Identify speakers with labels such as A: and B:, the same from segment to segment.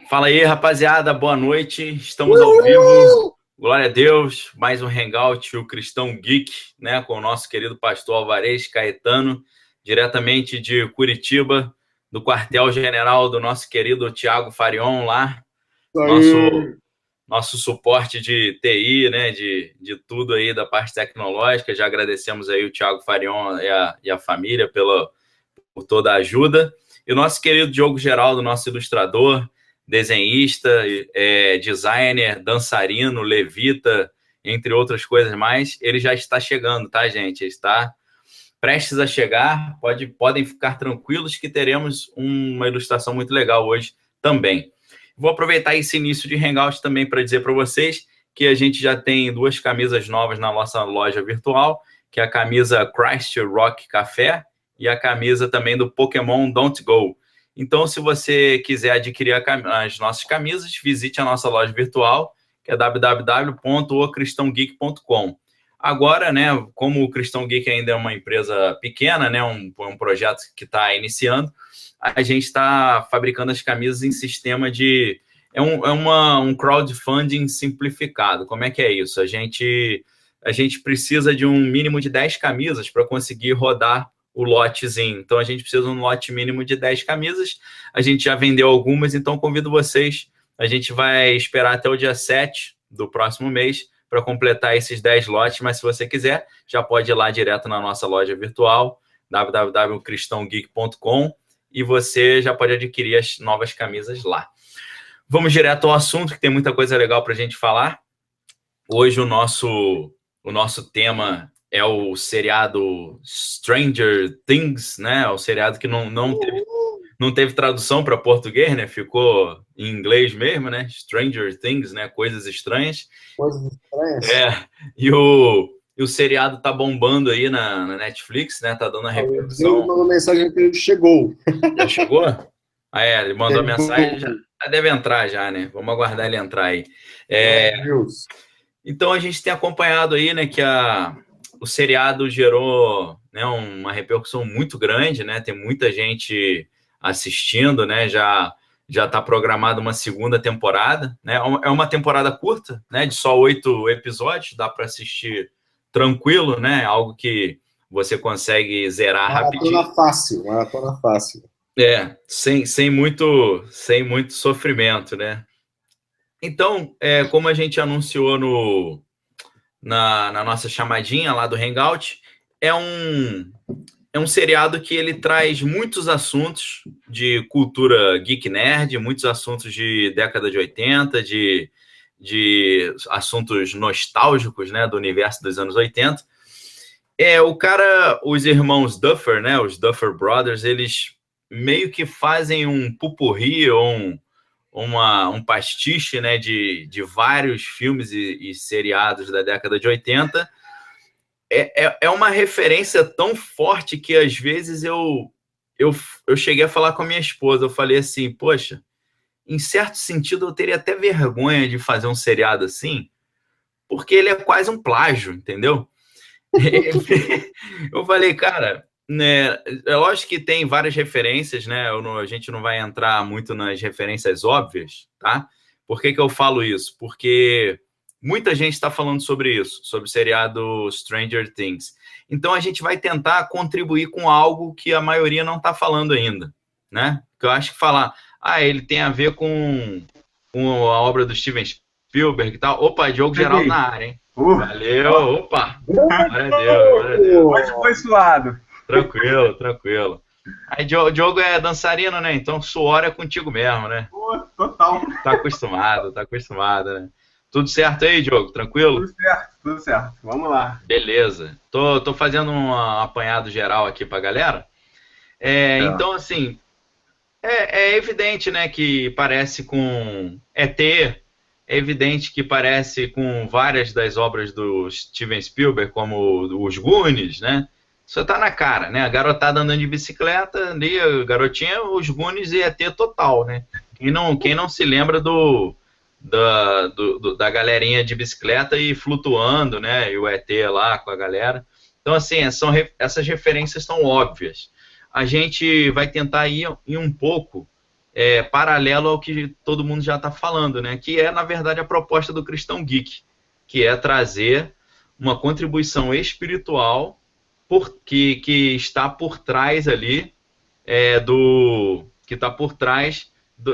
A: Fala aí, rapaziada, boa noite. Estamos ao vivo. Glória a Deus. Mais um Hangout, o Cristão Geek, né, com o nosso querido pastor Alvarez Caetano, diretamente de Curitiba, do quartel-general do nosso querido Thiago Farion lá,
B: Isso
A: nosso
B: aí.
A: nosso suporte de TI, né, de tudo aí da parte tecnológica. Já agradecemos aí o Thiago Farion e a família por toda a ajuda. E o nosso querido Diogo Geraldo, nosso ilustrador, desenhista, designer, dançarino, levita, entre outras coisas mais, ele já está chegando, tá, gente? Ele está prestes a chegar. Podem ficar tranquilos que teremos uma ilustração muito legal hoje também. Vou aproveitar esse início de Hangout também para dizer para vocês que a gente já tem duas camisas novas na nossa loja virtual, que é a camisa Christ Rock Café e a camisa também do Pokémon Don't Go. Então, se você quiser adquirir as nossas camisas, visite a nossa loja virtual, que é www.ocristãogeek.com. Agora, né, como o Cristão Geek ainda é uma empresa pequena, né, um projeto que está iniciando, a gente está fabricando as camisas em sistema de... um crowdfunding simplificado. Como é que é isso? A gente precisa de um mínimo de 10 camisas para conseguir rodar o lotezinho. Então, a gente precisa de um lote mínimo de 10 camisas. A gente já vendeu algumas, então convido vocês. A gente vai esperar até o dia 7 do próximo mês para completar esses 10 lotes, mas se você quiser, já pode ir lá direto na nossa loja virtual, www.cristãogeek.com, e você já pode adquirir as novas camisas lá. Vamos direto ao assunto, que tem muita coisa legal para a gente falar. Hoje o nosso tema é o seriado Stranger Things, né? O seriado que não teve tradução para português, né? Ficou em inglês mesmo, né? Stranger Things, né? Coisas estranhas.
B: Coisas estranhas.
A: É, e o seriado tá bombando aí na Netflix, né? Tá dando a
B: O Diego
A: repercussão.
B: mandou mensagem que ele chegou.
A: Já chegou? Ele mandou a mensagem, já
B: Chegou.
A: deve entrar já, né? Vamos aguardar ele entrar aí.
B: Glória
A: É,
B: a Deus.
A: então a gente tem acompanhado aí, né, que o seriado gerou, né, uma repercussão muito grande, né? Tem muita gente assistindo, né? Já está programada uma segunda temporada, né? É uma temporada curta, né? De só 8 episódios, dá para assistir tranquilo, né? Algo que você consegue zerar rapidinho.
B: Maratona fácil, maratona fácil.
A: Sem muito sofrimento, né? Então, como a gente anunciou na nossa chamadinha lá do Hangout, é um, é um seriado que ele traz muitos assuntos de cultura geek nerd, muitos assuntos de década de 80, de assuntos nostálgicos, né, do universo dos anos 80. Os irmãos Duffer, né, os Duffer Brothers, eles meio que fazem um pupurri ou um pastiche, né, de vários filmes e seriados da década de 80. É uma referência tão forte que às vezes eu, eu cheguei a falar com a minha esposa. Eu falei assim, poxa, em certo sentido eu teria até vergonha de fazer um seriado assim, porque ele é quase um plágio, entendeu? Eu falei, cara, né, é lógico que tem várias referências, né? A gente não vai entrar muito nas referências óbvias, tá? Por que que eu falo isso? Porque muita gente está falando sobre isso, sobre o seriado Stranger Things. Então a gente vai tentar contribuir com algo que a maioria não está falando ainda, né? Que eu acho que falar, ele tem a ver com a obra do Steven Spielberg e tal. Opa, Diogo Geraldo na
C: Cheguei.
A: área, hein?
C: Uh,
A: Valeu,
C: ó,
A: opa! Glória a Deus, glória a Deus.
C: hoje foi suado.
A: Tranquilo, tranquilo. Aí, Diogo é dançarino, né? Então, suor é contigo mesmo, né?
C: Total.
A: Tá acostumado, tá acostumado, né? Tudo certo aí, Diogo? Tranquilo?
C: Tudo certo, tudo certo. Vamos lá.
A: Beleza. Tô fazendo um apanhado geral aqui pra galera.
C: É.
A: Então, assim, é evidente, né, que parece com ET, é evidente que parece com várias das obras do Steven Spielberg, como os Goonies, né? Isso tá na cara, né? A garotada andando de bicicleta, ali, a garotinha, os Goonies e ET total, né? Quem não se lembra da galerinha de bicicleta e flutuando, né? E o ET lá com a galera. Então, assim, essas referências são óbvias. A gente vai tentar ir um pouco paralelo ao que todo mundo já está falando, né? Que é, na verdade, a proposta do Cristão Geek, que é trazer uma contribuição espiritual que está por trás ali que está por trás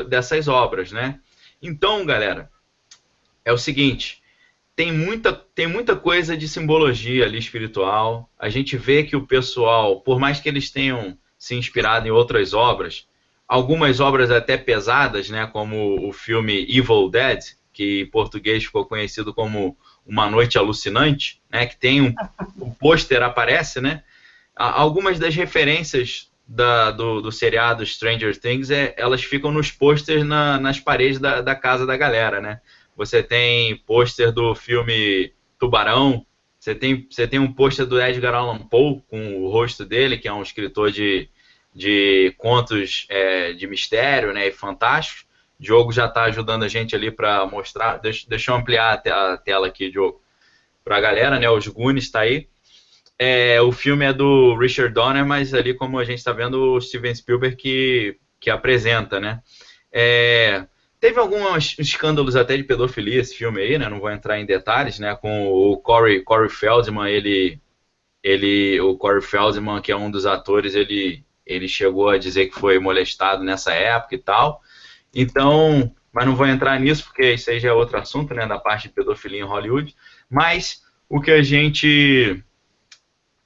A: dessas obras, né? Então, galera, é o seguinte, tem muita coisa de simbologia ali espiritual. A gente vê que o pessoal, por mais que eles tenham se inspirado em outras obras, algumas obras até pesadas, né, como o filme Evil Dead, que em português ficou conhecido como Uma Noite Alucinante, né, que tem um pôster aparece, né? Algumas das referências do seriado Stranger Things, elas ficam nos pôsteres nas paredes da casa da galera, né? Você tem pôster do filme Tubarão, você tem um pôster do Edgar Allan Poe com o rosto dele, que é um escritor de contos de mistério, né, e fantásticos. O Diogo já está ajudando a gente ali para mostrar. Deixa eu ampliar a tela aqui, Diogo, para a galera, né? Os Goonies está aí. O filme é do Richard Donner, mas ali, como a gente está vendo, o Steven Spielberg que apresenta, né? Teve alguns escândalos até de pedofilia esse filme aí, né? Não vou entrar em detalhes, né? Com o Corey Feldman, o Corey Feldman, que é um dos atores, ele chegou a dizer que foi molestado nessa época e tal. Então, mas não vou entrar nisso, porque isso aí já é outro assunto, né? Da parte de pedofilia em Hollywood. Mas o que a gente...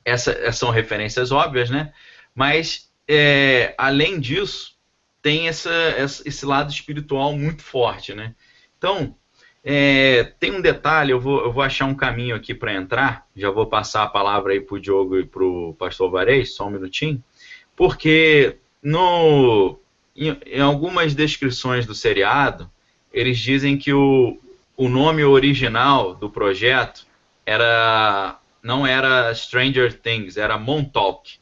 A: Essas são referências óbvias, né? Mas, além disso, tem esse lado espiritual muito forte, né? Então, tem um detalhe, eu vou achar um caminho aqui para entrar, já vou passar a palavra aí para o Diogo e para o pastor Varês, só um minutinho, porque em algumas descrições do seriado, eles dizem que o nome original do projeto não era Stranger Things, era Montauk.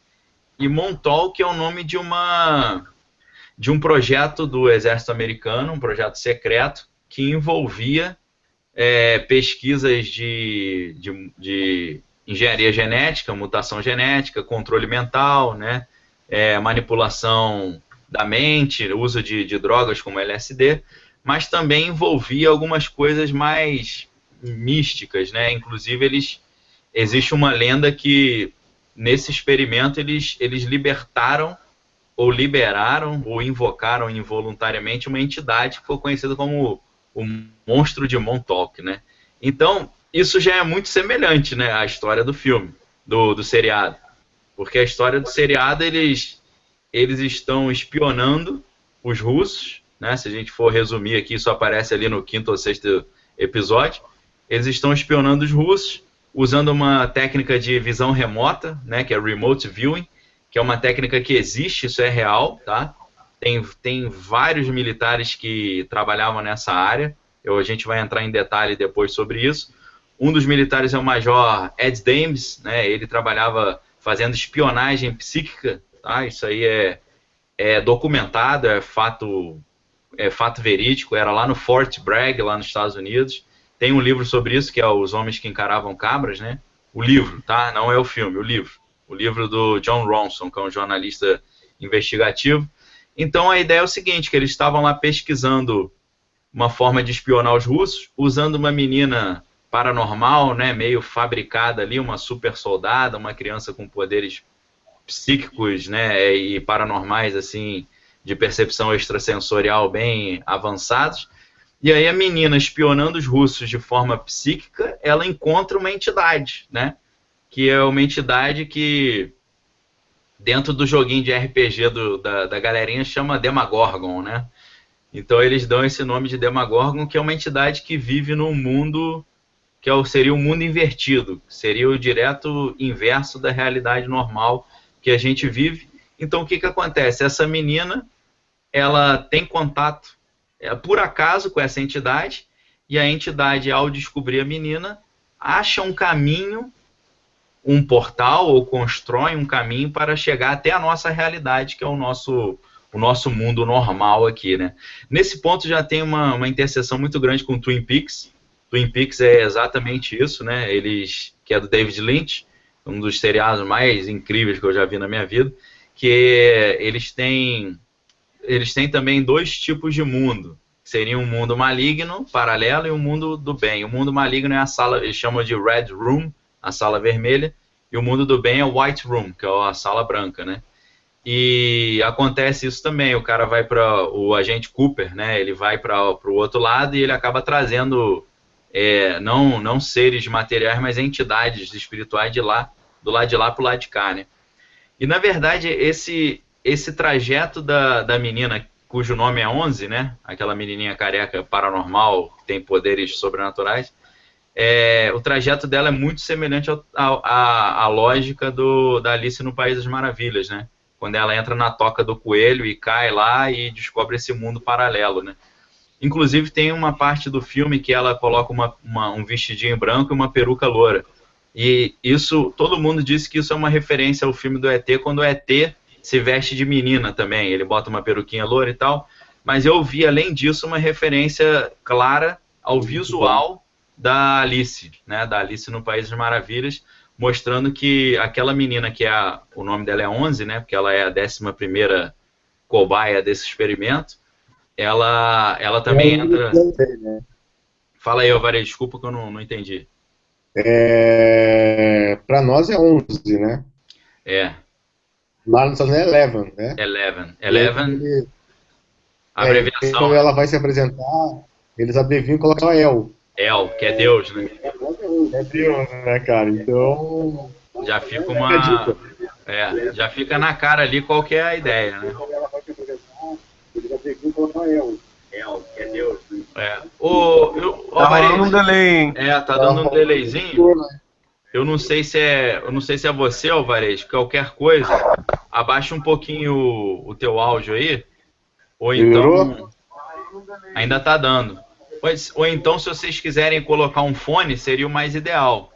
A: E Montauk é o nome de um projeto do exército americano, um projeto secreto, que envolvia pesquisas de engenharia genética, mutação genética, controle mental, né, manipulação da mente, uso de drogas como LSD, mas também envolvia algumas coisas mais místicas, né? Inclusive, existe uma lenda que, nesse experimento, eles liberaram ou invocaram involuntariamente uma entidade que foi conhecida como o monstro de Montauk, né? Então, isso já é muito semelhante, né, à história do filme, do seriado. Porque a história do seriado, eles estão espionando os russos, né? Se a gente for resumir aqui, isso aparece ali no 5º ou 6º episódio. Eles estão espionando os russos, usando uma técnica de visão remota, né, que é Remote Viewing, que é uma técnica que existe, isso é real, tá? Tem vários militares que trabalhavam nessa área, a gente vai entrar em detalhe depois sobre isso. Um dos militares é o Major Ed Dames, né, ele trabalhava fazendo espionagem psíquica, tá? Isso aí é documentado, é fato verídico, era lá no Fort Bragg, lá nos Estados Unidos. Tem um livro sobre isso, que é Os Homens que Encaravam Cabras, né? O livro, tá? Não é o filme, o livro. O livro do John Ronson, que é um jornalista investigativo. Então, a ideia é o seguinte, que eles estavam lá pesquisando uma forma de espionar os russos, usando uma menina paranormal, né? Meio fabricada ali, uma super soldada, uma criança com poderes psíquicos, né? E paranormais, assim, de percepção extrasensorial bem avançados. E aí a menina, espionando os russos de forma psíquica, ela encontra uma entidade, né? Que é uma entidade que, dentro do joguinho de RPG da galerinha, chama Demagorgon, né? Então eles dão esse nome de Demagorgon, que é uma entidade que vive num mundo que seria o mundo invertido, seria o direto inverso da realidade normal que a gente vive. Então o que acontece? Essa menina, ela tem contato por acaso com essa entidade, e a entidade, ao descobrir a menina, acha um caminho, um portal, ou constrói um caminho para chegar até a nossa realidade, que é o nosso mundo normal aqui, né? Nesse ponto já tem uma interseção muito grande com Twin Peaks. Twin Peaks é exatamente isso, né? Que é do David Lynch, um dos seriados mais incríveis que eu já vi na minha vida, que eles têm eles têm também dois tipos de mundo. Seria um mundo maligno, paralelo, e um mundo do bem. O mundo maligno é a sala, eles chamam de Red Room, a sala vermelha, e o mundo do bem é o White Room, que é a sala branca, né? E acontece isso também, o cara vai para o agente Cooper, né? Ele vai para o outro lado e ele acaba trazendo não seres materiais, mas entidades espirituais do lado de lá para o lado de cá, né? E na verdade esse trajeto da menina cujo nome é 11, né? Aquela menininha careca paranormal que tem poderes sobrenaturais. O trajeto dela é muito semelhante à lógica da Alice no País das Maravilhas, né? Quando ela entra na toca do coelho e cai lá e descobre esse mundo paralelo, né? Inclusive tem uma parte do filme que ela coloca um vestidinho branco e uma peruca loura. E isso, todo mundo disse que isso é uma referência ao filme do ET, quando o ET se veste de menina também. Ele bota uma peruquinha loura e tal. Mas eu vi, além disso, uma referência clara ao visual da Alice, né? Da Alice no País das Maravilhas, mostrando que aquela menina que o nome dela é 11, né? Porque ela é a 11ª cobaia desse experimento. Ela também entra... Fala aí, Alvarez, desculpa que eu não entendi.
B: Para nós é 11, né? Lá nos Estados Unidos é 11, né?
A: 11. Abreviação.
B: Quando ela vai se apresentar, eles abreviam e colocam El,
A: que é Deus, né?
B: É Deus, né, cara? Então...
A: Já fica já fica na cara ali qual que é a ideia, né?
B: Quando ela vai se apresentar, eles abreviam e colocam El, que é Deus, né?
C: Tá dando um delay, hein?
A: Tá dando um delayzinho. Eu não sei se é você, Alvarez. Qualquer coisa, abaixa um pouquinho o teu áudio aí. Ou então... Ainda tá dando. Ou então, se vocês quiserem colocar um fone, seria o mais ideal.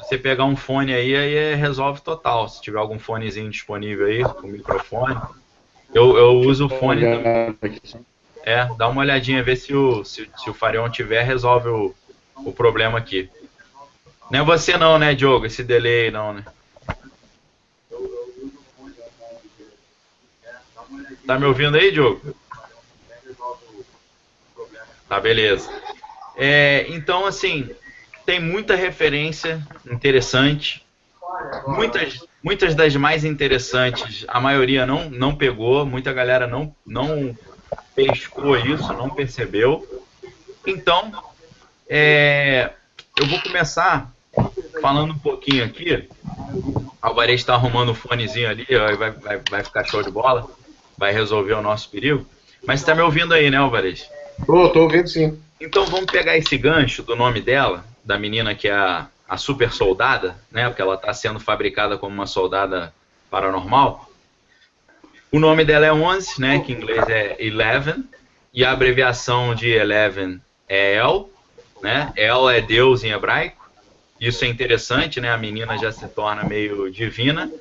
A: Se você pegar um fone aí resolve total. Se tiver algum fonezinho disponível aí, com microfone. Eu uso o fone também. Dá uma olhadinha, ver se o Farion tiver, resolve o problema aqui. Não é você não, né, Diogo? Esse delay não, né? Tá me ouvindo aí, Diogo? Tá, beleza. Então, assim, tem muita referência interessante. Muitas das mais interessantes, a maioria não pegou, muita galera não pescou isso, não percebeu. Então, eu vou começar falando um pouquinho aqui. O Alvarez está arrumando um fonezinho ali, vai ficar show de bola, vai resolver o nosso perigo. Mas você está me ouvindo aí, né, Alvarez?
B: Tô ouvindo, sim.
A: Então vamos pegar esse gancho do nome dela, da menina que é a super soldada, né? Porque ela está sendo fabricada como uma soldada paranormal. O nome dela é 11, né? Que em inglês é 11, e a abreviação de 11 é El, né? El é Deus em hebraico. Isso é interessante, né? A menina já se torna meio divina.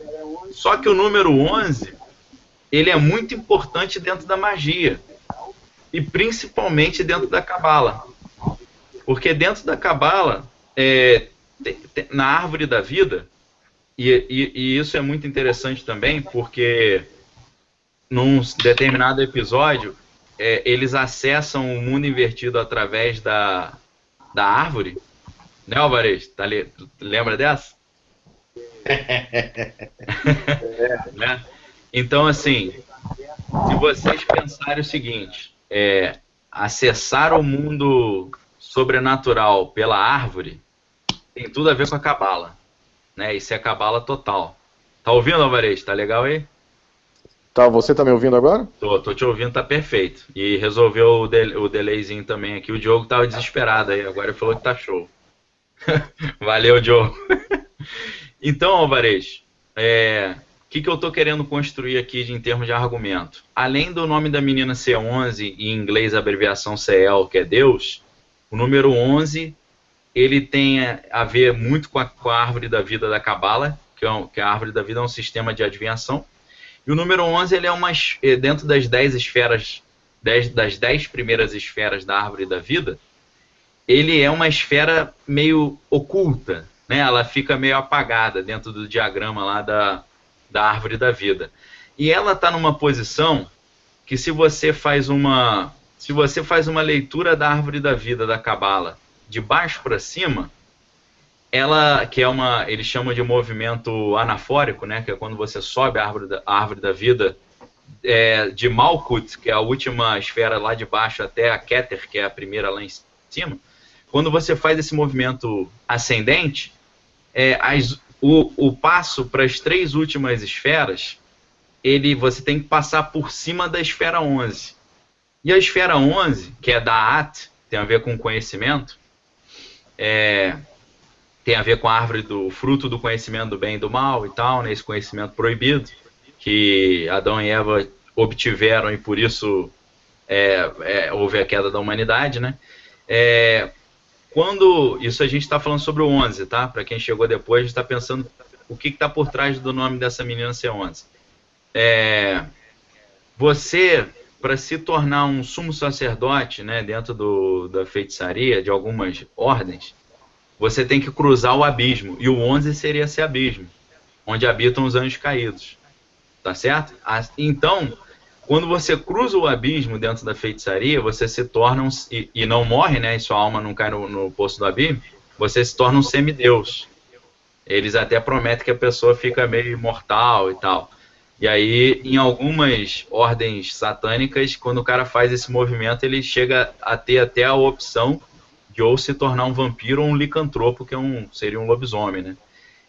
A: Só que o número 11, ele é muito importante dentro da magia. E principalmente dentro da Cabala. Porque dentro da Cabala, na árvore da vida, e isso é muito interessante também, porque num determinado episódio, eles acessam o mundo invertido através da árvore. Né, Alvarez? Tu lembra dessa? Né? Então, assim, se vocês pensarem o seguinte, acessar o mundo sobrenatural pela árvore tem tudo a ver com a Cabala, né? Isso é Cabala total. Tá ouvindo, Alvarez? Tá legal aí?
B: Tá, você tá me ouvindo agora?
A: Tô te ouvindo, tá perfeito. E resolveu o delayzinho também aqui. O Diogo tava desesperado aí, agora ele falou que tá show. Valeu, Diogo. Então, Alvarez, o que eu tô querendo construir aqui em termos de argumento? Além do nome da menina ser 11, e em inglês a abreviação CL, que é Deus, o número 11, ele tem a ver muito com a árvore da vida da Cabala, que a árvore da vida é um sistema de adivinhação. E o número 11, ele é dentro das 10 esferas, das 10 primeiras esferas da árvore da vida, ele é uma esfera meio oculta, né? Ela fica meio apagada dentro do diagrama lá da árvore da vida. E ela está numa posição que se você faz uma leitura da árvore da vida da Cabala de baixo para cima, ela, que é eles chamam de movimento anafórico, né, que é quando você sobe a árvore da vida de Malkuth, que é a última esfera lá de baixo, até a Keter, que é a primeira lá em cima. Quando você faz esse movimento ascendente, o passo para as 3 últimas esferas, você tem que passar por cima da esfera 11. E a esfera 11, que é da At, tem a ver com conhecimento, tem a ver com a árvore do fruto do conhecimento do bem e do mal e tal, né, esse conhecimento proibido, que Adão e Eva obtiveram e por isso houve a queda da humanidade, né? Isso a gente está falando sobre o 11, tá? Para quem chegou depois, a gente está pensando o que está por trás do nome dessa menina ser 11. Você, para se tornar um sumo sacerdote, né, dentro da feitiçaria, de algumas ordens, você tem que cruzar o abismo, e o 11 seria esse abismo, onde habitam os anjos caídos, tá certo? Então, quando você cruza o abismo dentro da feitiçaria, você se torna e não morre, né, e sua alma não cai no poço do abismo, você se torna um semideus. Eles até prometem que a pessoa fica meio imortal e tal. E aí, em algumas ordens satânicas, quando o cara faz esse movimento, ele chega a ter até a opção de ou se tornar um vampiro ou um licantropo, que seria um lobisomem, né?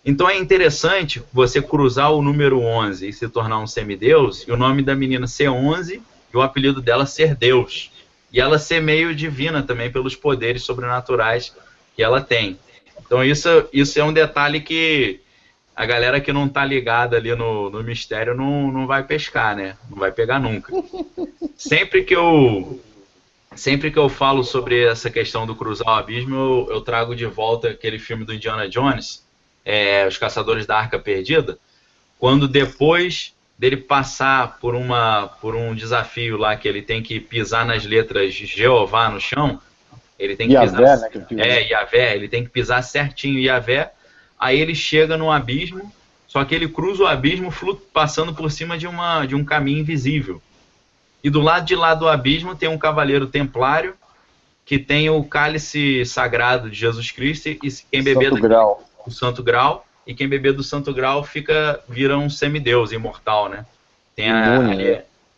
A: Então é interessante você cruzar o número 11 e se tornar um semideus, e o nome da menina ser 11 e o apelido dela ser Deus. E ela ser meio divina também pelos poderes sobrenaturais que ela tem. Então isso é um detalhe que a galera que não tá ligada ali no mistério não vai pescar, né? Não vai pegar nunca. Sempre que eu falo sobre essa questão do cruzar o abismo, eu trago de volta aquele filme do Indiana Jones, Os Caçadores da Arca Perdida, quando depois dele passar por um desafio lá que ele tem que pisar nas letras de Jeová no chão, ele tem que pisar, Yahvé, ele tem que pisar certinho Yahvé, aí ele chega no abismo, só que ele cruza o abismo passando por cima de um caminho invisível. E do lado de lá do abismo tem um cavaleiro templário que tem o cálice sagrado de Jesus Cristo, e quem beber o Santo Grau, e quem beber do Santo Grau vira um semideus imortal, né?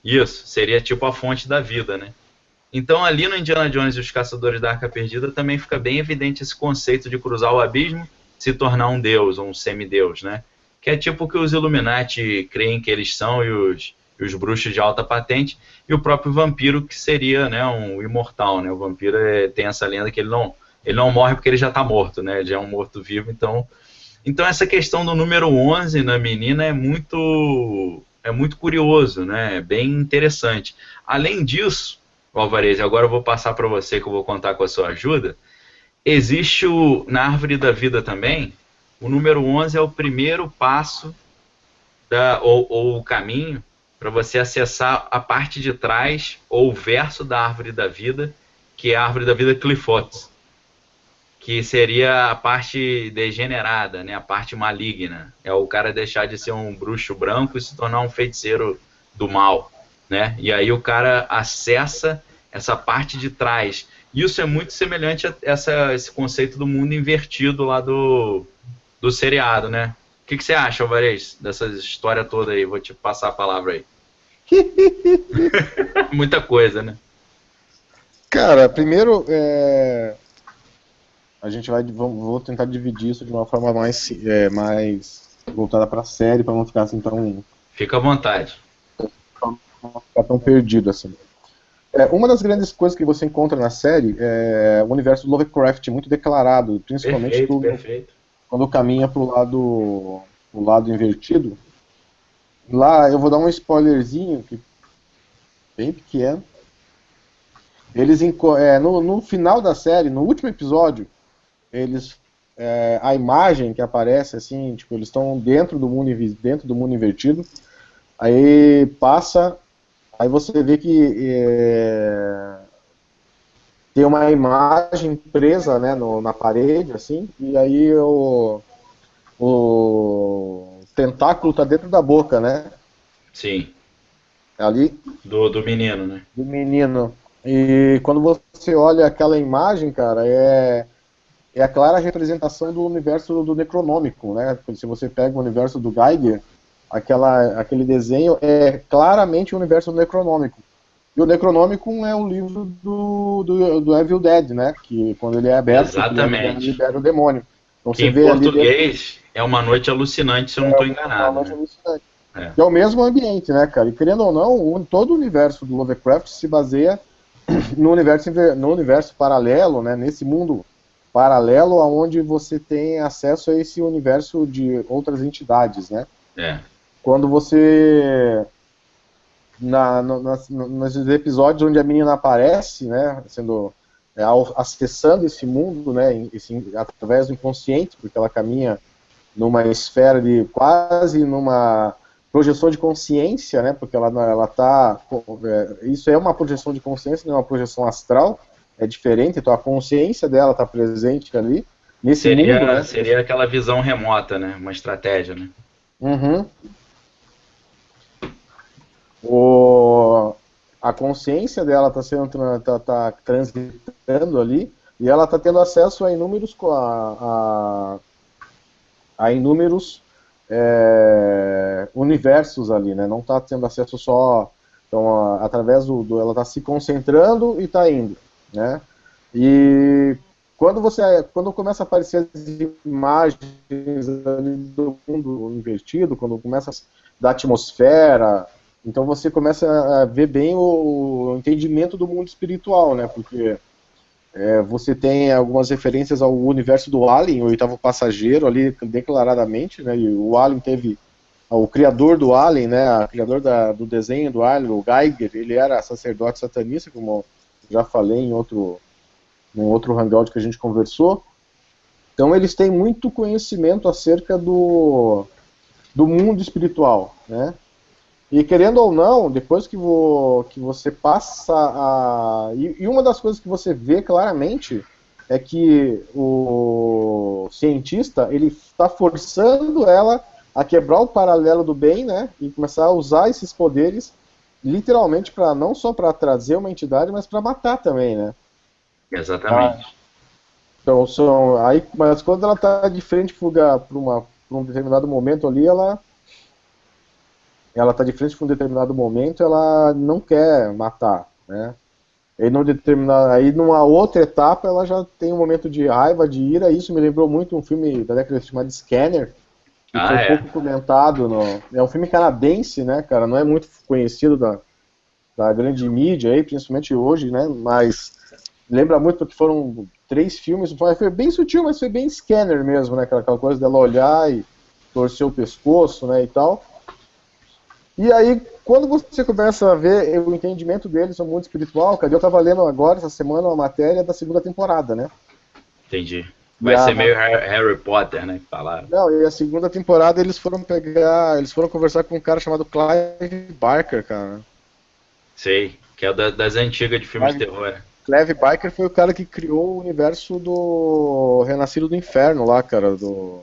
A: Isso, seria tipo a fonte da vida, né? Então ali no Indiana Jones e os Caçadores da Arca Perdida também fica bem evidente esse conceito de cruzar o abismo, se tornar um deus ou um semideus, né? Que é tipo o que os Illuminati creem que eles são e os bruxos de alta patente, e o próprio vampiro, que seria, né, um imortal, né? O vampiro tem essa lenda que ele não morre porque ele já está morto, né? Ele já é um morto-vivo. Então essa questão do número 11 na menina é muito curioso, né? É bem interessante. Além disso, Alvarez, agora eu vou passar para você, que eu vou contar com a sua ajuda, existe na árvore da vida também, o número 11 é o primeiro passo ou o caminho para você acessar a parte de trás ou o verso da árvore da vida, que é a árvore da vida Clifotes, que seria a parte degenerada, né, a parte maligna. É o cara deixar de ser um bruxo branco e se tornar um feiticeiro do mal, né? E aí o cara acessa essa parte de trás. Isso é muito semelhante a esse conceito do mundo invertido lá do seriado, né? O que você acha, Alvarez, dessa história toda aí? Vou te passar a palavra aí. Muita coisa, né?
B: Cara, primeiro, a gente vou tentar dividir isso de uma forma mais voltada para a série, para não ficar assim tão...
A: Fica à vontade.
B: Não ficar tão perdido assim. Uma das grandes coisas que você encontra na série é o universo do Lovecraft muito declarado, principalmente quando caminha para o lado invertido. Lá, eu vou dar um spoilerzinho, bem pequeno. Eles, no final da série, no último episódio, a imagem que aparece, assim, tipo, eles estão dentro do mundo invertido, aí passa, aí você vê que tem uma imagem presa, né, na parede, assim, e aí o tentáculo tá dentro da boca, né?
A: Sim.
B: ali.
A: Do menino, né?
B: Do menino. E quando você olha aquela imagem, cara, é a clara representação do universo do Necronômico, né? Se você pega o universo do Geiger, aquele desenho é claramente o universo do Necronômico. E o Necronômico é um livro do Evil Dead, né? Que quando ele é aberto,
A: Exatamente.
B: ele libera o demônio. Então,
A: que em português é Uma Noite Alucinante, se eu não estou enganado.
B: Uma Noite Alucinante.
A: É.
B: Que é o mesmo ambiente, né, cara? E querendo ou não, todo o universo do Lovecraft se baseia no universo paralelo, né? Nesse mundo paralelo onde você tem acesso a esse universo de outras entidades, né?
A: É.
B: Quando você nos episódios onde a menina aparece, né, acessando esse mundo, né, através do inconsciente, porque ela caminha numa esfera de quase numa projeção de consciência, né, porque ela tá, isso é uma projeção de consciência, não é uma projeção astral, é diferente, então a consciência dela está presente ali nesse mundo, né?
A: Seria aquela visão remota, né, uma estratégia, né?
B: Uhum. A consciência dela está transitando ali e ela está tendo acesso a inúmeros universos ali, né? Não está tendo acesso só, então através ela está se concentrando e está indo, né? E quando começa a aparecer as imagens ali do mundo invertido, quando começa da atmosfera, então você começa a ver bem o entendimento do mundo espiritual, né? Porque você tem algumas referências ao universo do Alien, o Oitavo Passageiro, ali declaradamente, né? E o Alien teve o criador do Alien, né? O criador do desenho do Alien, o Geiger, ele era sacerdote satanista, como já falei em num outro hangout que a gente conversou. Então eles têm muito conhecimento acerca do mundo espiritual, né? E querendo ou não, depois que você passa a... E uma das coisas que você vê claramente é que o cientista, ele está forçando ela a quebrar o paralelo do bem, né? E começar a usar esses poderes literalmente para não só para trazer uma entidade, mas para matar também, né?
A: Exatamente.
B: Então, mas quando ela está de frente para um determinado momento ali, ela está de frente para um determinado momento, ela não quer matar, né? Aí numa outra etapa ela já tem um momento de raiva, de ira. Isso me lembrou muito um filme da década chamado Scanner, que foi pouco comentado. É um filme canadense, né, cara? Não é muito conhecido da grande mídia aí, principalmente hoje, né? Mas lembra muito porque foram 3 filmes. Foi bem sutil, mas foi bem Scanner mesmo, né? Aquela coisa dela olhar e torcer o pescoço, né, e tal. E aí, quando você começa a ver o entendimento deles no mundo espiritual, cara, eu tava lendo agora, essa semana, uma matéria da 2ª temporada, né?
A: Entendi. Vai ser meio Harry Potter, né, que falaram.
B: Não, e a 2ª temporada eles foram conversar com um cara chamado Clive Barker, cara.
A: Sei, que é das antigas de filmes de terror.
B: Clive Barker foi o cara que criou o universo do Renascido do Inferno lá, cara, dos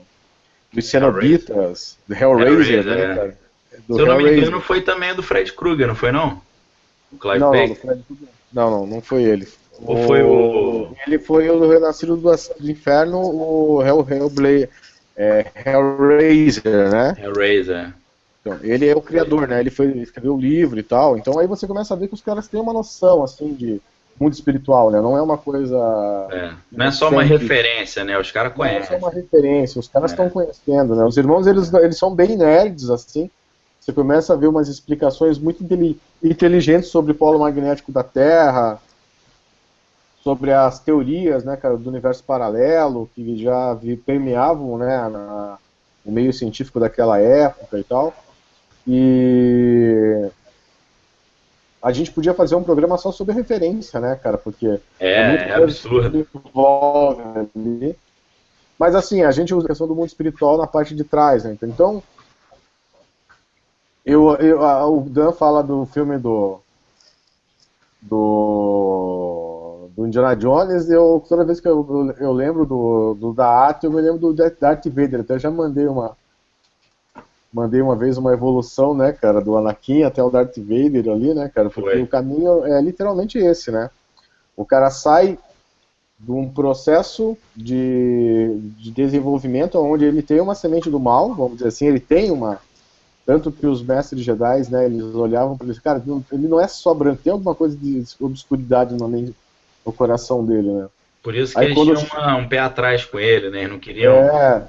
B: Cenobitas, do Hellraiser, né, cara?
A: Se eu não me engano, foi também do Fred Krueger, não foi não? O Clive Barker?
B: Não foi ele.
A: Ou foi
B: Ele foi o Renascido do Inferno, o Hellraiser, né?
A: Hellraiser.
B: Então, ele é o criador, né? Ele escreveu o livro e tal. Então aí você começa a ver que os caras têm uma noção, assim, de mundo espiritual, né? Não é uma coisa...
A: Não é só uma referência, né? Os caras conhecem.
B: Não é só uma referência, os caras estão conhecendo, né? Os irmãos, eles são bem nerds, assim. Você começa a ver umas explicações muito inteligentes sobre o polo magnético da Terra, sobre as teorias, né, cara, do universo paralelo, que já permeavam, né, o meio científico daquela época e tal. E a gente podia fazer um programa só sobre referência, né, cara, porque
A: é absurdo.
B: Ali. Mas assim, a gente usa a questão do mundo espiritual na parte de trás, né? Então, o Dan fala do filme do Indiana Jones, toda vez que eu lembro da arte, eu me lembro do Darth Vader. Até já mandei uma mandei uma vez uma evolução, né, cara, do Anakin até o Darth Vader ali, né, cara, porque o caminho é literalmente esse, né? O cara sai de um processo de desenvolvimento onde ele tem uma semente do mal, vamos dizer assim, ele tem uma... Tanto que os mestres Jedi, né, eles olhavam para ele, cara, ele não é só branco, tem alguma coisa de obscuridade no coração dele, né?
A: Por isso que aí, eles tinham um pé atrás com ele, né? Eles não queriam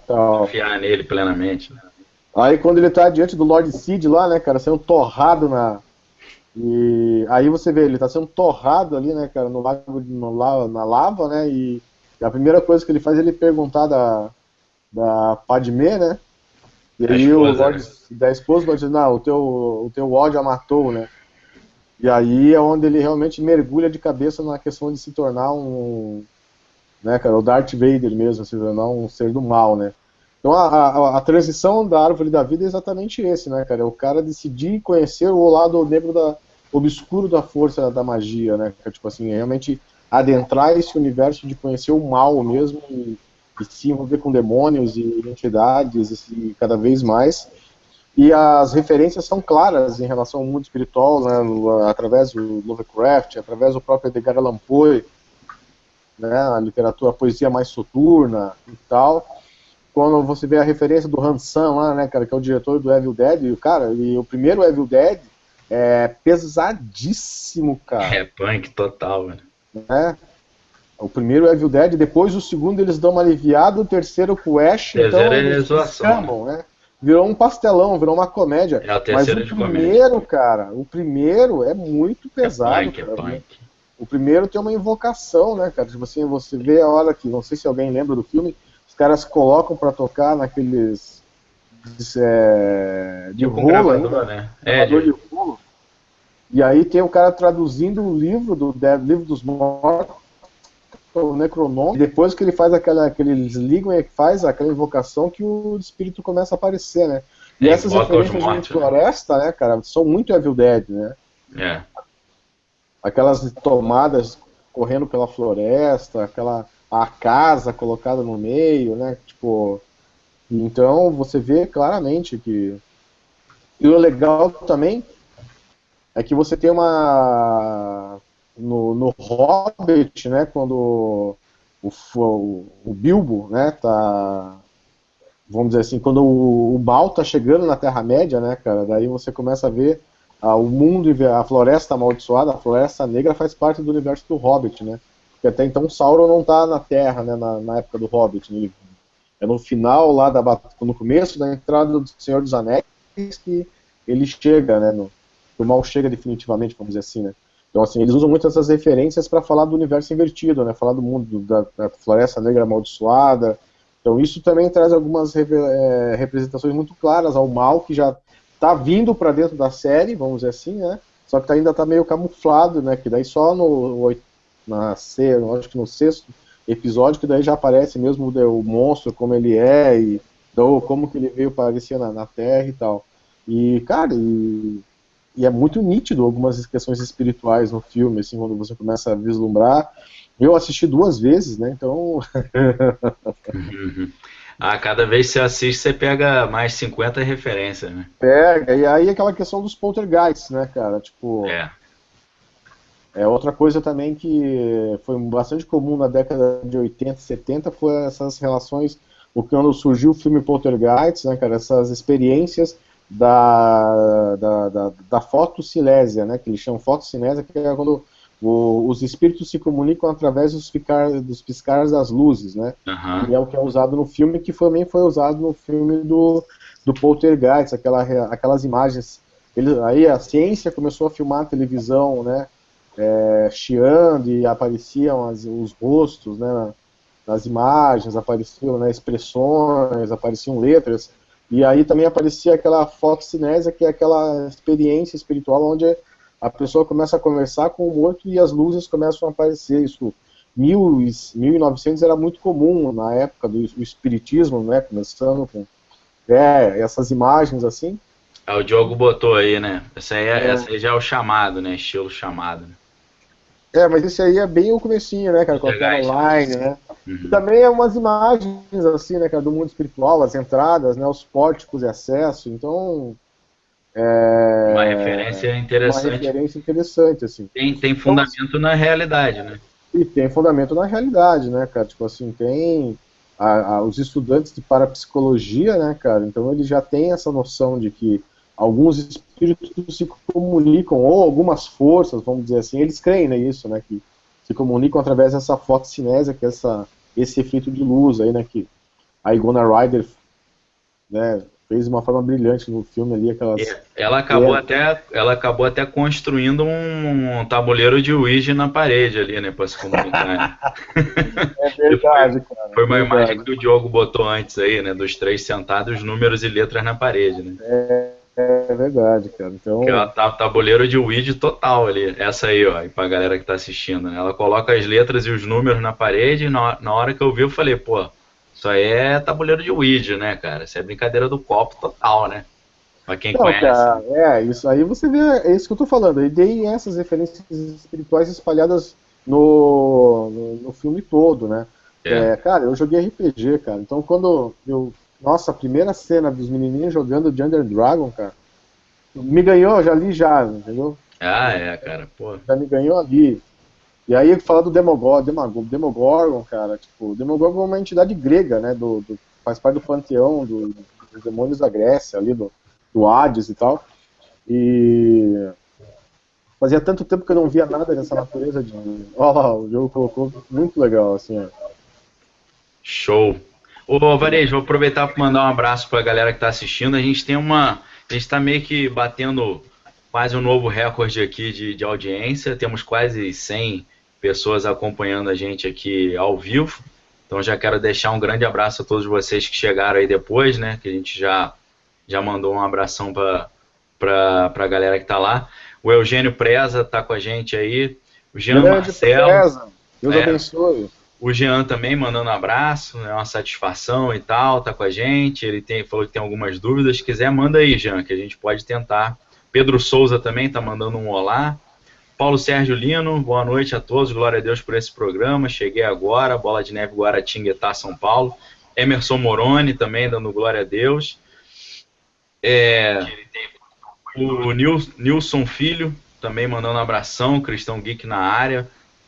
A: confiar nele plenamente. Né?
B: Aí quando ele tá diante do Lord Sid lá, né, cara, sendo torrado e aí você vê, ele tá sendo torrado ali, né, cara, na lava, né, e a primeira coisa que ele faz é ele perguntar da Padmé, né, e aí o Lord, da esposa vai dizer, não, o teu ódio a matou, né, e aí é onde ele realmente mergulha de cabeça na questão de se tornar né, cara, o Darth Vader mesmo, se tornar um ser do mal, né. Então a transição da árvore da vida é exatamente esse, né, cara? É o cara decidir conhecer o lado negro obscuro da força da magia, né? Que é, tipo assim, realmente adentrar esse universo de conhecer o mal mesmo e se envolver com demônios e entidades e cada vez mais. E as referências são claras em relação ao mundo espiritual, né? Através do Lovecraft, através do próprio Edgar Allan Poe, né? A literatura, a poesia mais soturna e tal. Quando você vê a referência do Han San lá, né, cara, que é o diretor do Evil Dead, e o primeiro Evil Dead é pesadíssimo, cara.
A: É punk total, velho.
B: Né? O primeiro Evil Dead, depois o segundo eles dão uma aliviada, o terceiro com o Ash, então eles escamam, né? Virou um pastelão, virou uma comédia.
A: É o terceiro
B: mas o primeiro, cara, o primeiro é muito pesado.
A: É punk.
B: O primeiro tem uma invocação, né, cara? Tipo assim, você vê a hora que, não sei se alguém lembra do filme, os caras colocam pra tocar naqueles de rolo ainda,
A: né?
B: De rolo. E aí tem o cara traduzindo o livro livro dos mortos, o Necronômico, e depois que ele faz que eles ligam e faz aquela invocação que o espírito começa a aparecer, né? E essas referências de floresta, né, cara, são muito Evil Dead, né?
A: É.
B: Aquelas tomadas correndo pela floresta, a casa colocada no meio, né? Tipo, então você vê claramente que... E o legal também é que você tem no Hobbit, né, quando o Bilbo, né, tá... Vamos dizer assim, quando o mal tá chegando na Terra-média, né, cara, daí você começa a ver o mundo, a floresta amaldiçoada, a floresta negra faz parte do universo do Hobbit, né? Porque até então Sauron não tá na Terra, né, na época do Hobbit, né? É no final lá no começo da entrada do Senhor dos Anéis que ele chega, né, o mal chega definitivamente, vamos dizer assim, né? Então assim, eles usam muito essas referências para falar do universo invertido, né? Falar do mundo da floresta negra amaldiçoada. Então isso também traz algumas representações muito claras ao mal que já tá vindo para dentro da série, vamos dizer assim, né? Só que ainda tá meio camuflado, né? Que daí só acho que no sexto episódio que daí já aparece mesmo o monstro como ele é e como que ele veio aparecer na Terra e tal. E cara, e é muito nítido algumas questões espirituais no filme, assim, quando você começa a vislumbrar. Eu assisti 2 vezes, né? Então
A: cada vez que você assiste, você pega mais 50 referências, né?
B: Pega, e aí aquela questão dos poltergeists, né, cara? Tipo, é outra coisa também que foi bastante comum na década de 80, 70, foi essas relações, quando surgiu o filme Poltergeist, né, cara? Essas experiências da fotocinésia, né? Que eles chamam fotocinésia, que é quando os espíritos se comunicam através dos piscares das luzes, né?
A: Uhum.
B: E é o que é usado no filme, que também foi usado no filme do Poltergeist, aquelas imagens. Aí a ciência começou a filmar a televisão, né? Chiando, e apareciam os rostos, né? Nas imagens, apareciam, né, expressões, apareciam letras. E aí também aparecia aquela fotocinésia, que é aquela experiência espiritual onde a pessoa começa a conversar com o morto e as luzes começam a aparecer. Isso, 1900 era muito comum na época do espiritismo, né, começando com essas imagens assim.
A: O Diogo botou aí, né? Essa aí já é o chamado, né? Estilo chamado.
B: Mas esse aí é bem o comecinho, né, cara, com a online, né? E também é umas imagens, assim, né, cara, do mundo espiritual, as entradas, né, os pórticos de acesso, então...
A: Uma referência interessante.
B: Uma referência interessante, assim.
A: Tem fundamento então, na realidade, né?
B: E tem fundamento na realidade, né, cara? Tipo assim, tem os estudantes de parapsicologia, né, cara? Então eles já têm essa noção de que alguns espíritos se comunicam, ou algumas forças, vamos dizer assim, eles creem nisso, né, que se comunicam através dessa fotocinésia, que é esse efeito de luz aí, né, que a Winona Ryder, né, fez de uma forma brilhante no filme ali, aquelas...
A: Ela acabou até construindo um tabuleiro de Ouija na parede ali, né, para se comunicar.
B: É verdade, cara.
A: Foi uma imagem que o Diogo botou antes aí, né, dos 3 sentados, números e letras na parede, né.
B: É verdade, cara. Então...
A: Que ela tá tabuleiro de Ouija total ali. Essa aí, ó, pra galera que tá assistindo, né? Ela coloca as letras e os números na parede e na hora que eu vi eu falei, pô, isso aí é tabuleiro de Ouija, né, cara? Isso é brincadeira do copo total, né? Pra quem conhece.
B: Cara, isso aí você vê, é isso que eu tô falando. E tem essas referências espirituais espalhadas no filme todo, né? Cara, eu joguei RPG, cara. Então quando nossa, a primeira cena dos menininhos jogando Under Dragon, cara, me ganhou já ali já, entendeu?
A: Cara, pô.
B: Já me ganhou ali. E aí falar do Demogorgon, cara, tipo, o Demogorgon é uma entidade grega, né? Faz parte do panteão dos demônios da Grécia, ali do Hades e tal. E fazia tanto tempo que eu não via nada dessa natureza de... Olha lá, o jogo colocou muito legal, assim, ó.
A: Show. Ô, Varejo, vou aproveitar para mandar um abraço para a galera que está assistindo. A gente está meio que batendo quase um novo recorde aqui de audiência. Temos quase 100 pessoas acompanhando a gente aqui ao vivo. Então já quero deixar um grande abraço a todos vocês que chegaram aí depois, né? Que a gente já mandou um abração para a galera que está lá. O Eugênio Preza está com a gente aí. O Jean Marcelo.
B: Preza. Deus abençoe.
A: O Jean também mandando um abraço, é uma satisfação e tal, tá com a gente. Ele falou que tem algumas dúvidas. Se quiser, manda aí, Jean, que a gente pode tentar. Pedro Souza também tá mandando um olá. Paulo Sérgio Lino, boa noite a todos. Glória a Deus por esse programa. Cheguei agora. Bola de Neve, Guaratinguetá, São Paulo. Emerson Moroni também dando glória a Deus. O Nilson Filho também mandando um abração. Cristão Geek na área.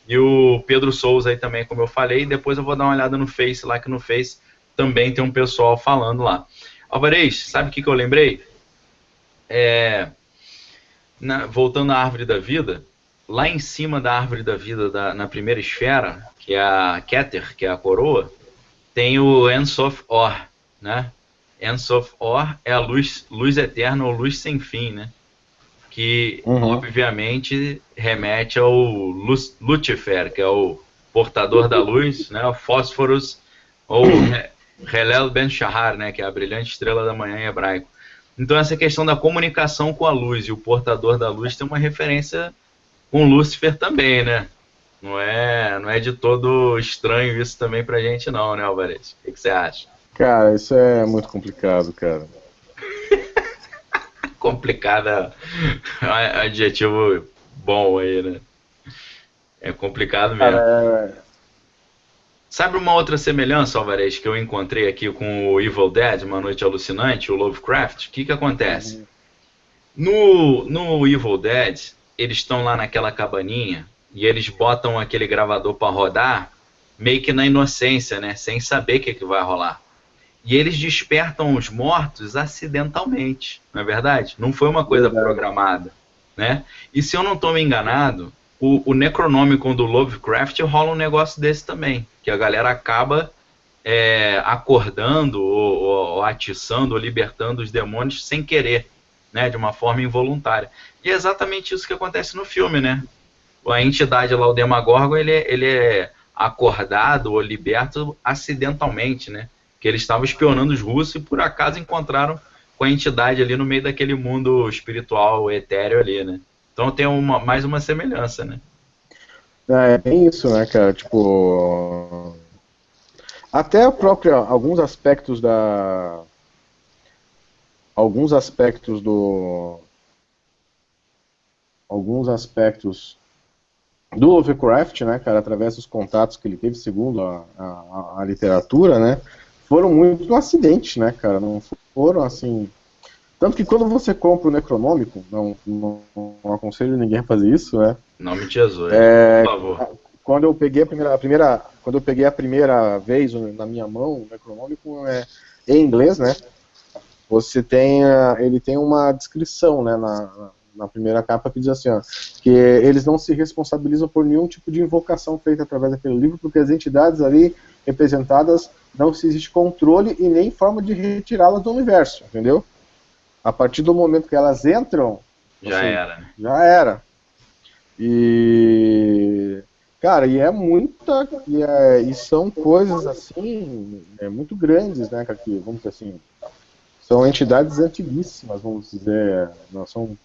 A: E o Pedro Souza aí também, como eu falei. Depois eu vou dar uma olhada no Face, lá que no Face também tem um pessoal falando lá. Alvarez, sabe o que eu lembrei? Voltando à Árvore da Vida, lá em cima da Árvore da Vida, na primeira esfera, que é a Keter, que é a coroa, tem o Ensof Or, né? Ensof Or é a luz eterna ou luz sem fim, né? Que obviamente remete ao Lúcifer, que é o portador da luz, né, o Fósforos, ou Helel Ben Shahar, né, que é a brilhante estrela da manhã em hebraico. Então essa questão da comunicação com a luz e o portador da luz tem uma referência com Lúcifer também, né? Não é de todo estranho isso também pra gente não, né, Alvarez? O que você acha?
B: Cara, isso é muito complicado, cara.
A: Complicada, adjetivo bom aí, né? É complicado mesmo. Sabe uma outra semelhança, Alvarez, que eu encontrei aqui com o Evil Dead, Uma Noite Alucinante, o Lovecraft? O que acontece? No Evil Dead, eles estão lá naquela cabaninha e eles botam aquele gravador para rodar meio que na inocência, né? Sem saber o que vai rolar. E eles despertam os mortos acidentalmente, não é verdade? Não foi uma coisa programada, né? E se eu não estou me enganado, o Necronomicon do Lovecraft rola um negócio desse também, que a galera acaba acordando ou atiçando ou libertando os demônios sem querer, né? De uma forma involuntária. E é exatamente isso que acontece no filme, né? A entidade lá, o Demogorgon, ele é acordado ou liberto acidentalmente, né? Que eles estavam espionando os russos e por acaso encontraram com a entidade ali no meio daquele mundo espiritual, etéreo ali, né? Então tem mais uma semelhança, né?
B: É bem isso, né, cara? Tipo... Até a própria... Alguns aspectos do Lovecraft, né, cara, através dos contatos que ele teve, segundo a literatura, né, foram muito um acidente, né, cara, não foram assim... Tanto que quando você compra o Necronômico, não aconselho ninguém a fazer isso, né?
A: Nome de Jesus, por favor.
B: Quando eu peguei quando eu peguei a primeira vez na minha mão, o Necronômico em inglês, né? Você tem, ele tem uma descrição, né, na primeira capa que diz assim, ó, que eles não se responsabilizam por nenhum tipo de invocação feita através daquele livro, porque as entidades ali representadas não se existe controle e nem forma de retirá-las do universo, entendeu? A partir do momento que elas entram,
A: já
B: assim,
A: era, né?
B: Já era. E cara, e é muita, e são coisas assim, muito grandes, né, que vamos dizer assim, são entidades antiguíssimas, vamos dizer, não são,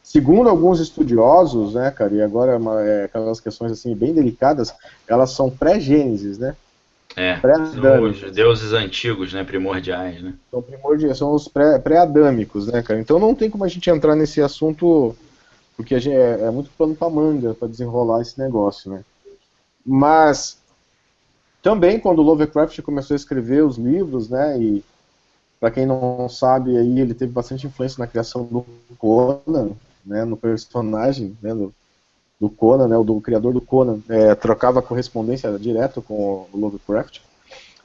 B: segundo alguns estudiosos, né, cara, e agora aquelas questões assim bem delicadas, elas são pré-gênesis, né?
A: São os deuses antigos, né, primordiais, né?
B: São primordiais, são os pré-adâmicos, né, cara? Então não tem como a gente entrar nesse assunto, porque é muito pano pra manga para desenrolar esse negócio, né? Mas também quando o Lovecraft começou a escrever os livros, né, e para quem não sabe, aí ele teve bastante influência na criação do Conan, né, no personagem, né, do Conan, né, do criador do Conan, trocava correspondência direto com o Lovecraft.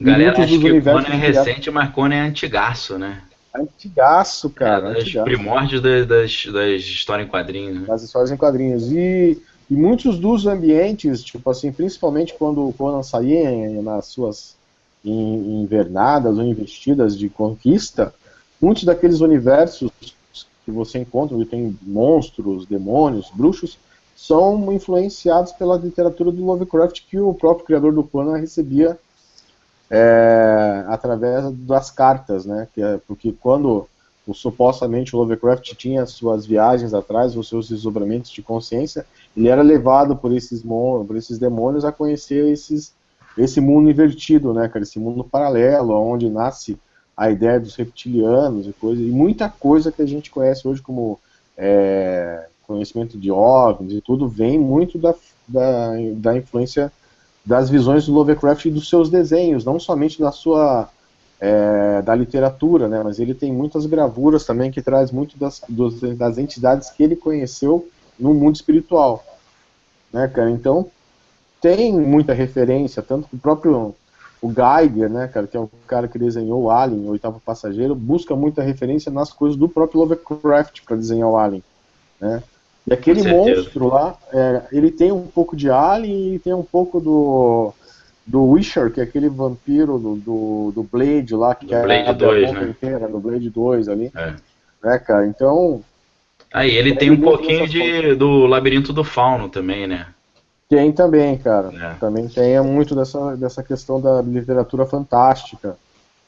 A: Galera, acho que Conan é recente, mas Conan é antigaço, né?
B: Antigaço, cara.
A: Os primórdios das histórias em quadrinhos, né?
B: Das histórias em quadrinhos. E muitos dos ambientes, tipo assim, principalmente quando o Conan saía nas suas invernadas ou investidas de conquista, muitos daqueles universos que você encontra, onde tem monstros, demônios, bruxos, são influenciados pela literatura do Lovecraft que o próprio criador do Conan recebia através das cartas, né? Porque quando supostamente o Lovecraft tinha suas viagens atrás, os seus desdobramentos de consciência, ele era levado por esses demônios a conhecer esse mundo invertido, né, cara? Esse mundo paralelo, onde nasce a ideia dos reptilianos e coisa, e muita coisa que a gente conhece hoje como conhecimento de OVNIs e tudo, vem muito da influência das visões do Lovecraft e dos seus desenhos, não somente da literatura, né, mas ele tem muitas gravuras também que traz muito das entidades que ele conheceu no mundo espiritual, né, cara? Então tem muita referência, tanto que o próprio Geiger, né, cara, que é o cara que desenhou o Alien, o Oitavo Passageiro, busca muita referência nas coisas do próprio Lovecraft para desenhar o Alien, né? E aquele monstro lá, ele tem um pouco de Alien e tem um pouco do Witcher, que é aquele vampiro do Blade lá, que
A: é Blade 2, né?
B: Inteira, do Blade 2 ali, né, cara? Então...
A: Aí ele tem um pouquinho do Labirinto do Fauno também, né?
B: Tem também, cara. Também tem muito dessa questão da literatura fantástica.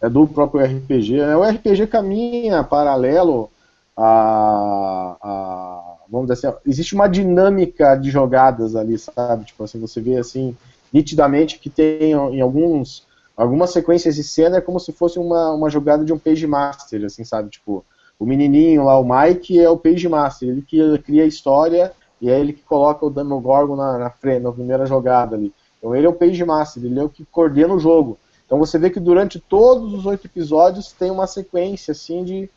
B: É do próprio RPG. O RPG caminha paralelo vamos dizer assim, existe uma dinâmica de jogadas ali, sabe? Tipo assim, você vê assim, nitidamente que tem em algumas sequências de cena é como se fosse uma jogada de um Page Master, assim, sabe? Tipo, o menininho lá, o Mike, é o Page Master, ele que cria a história e é ele que coloca o Demogorgon na frente, na primeira jogada ali. Então ele é o Page Master, ele é o que coordena o jogo. Então você vê que durante todos os 8 episódios tem uma sequência, assim,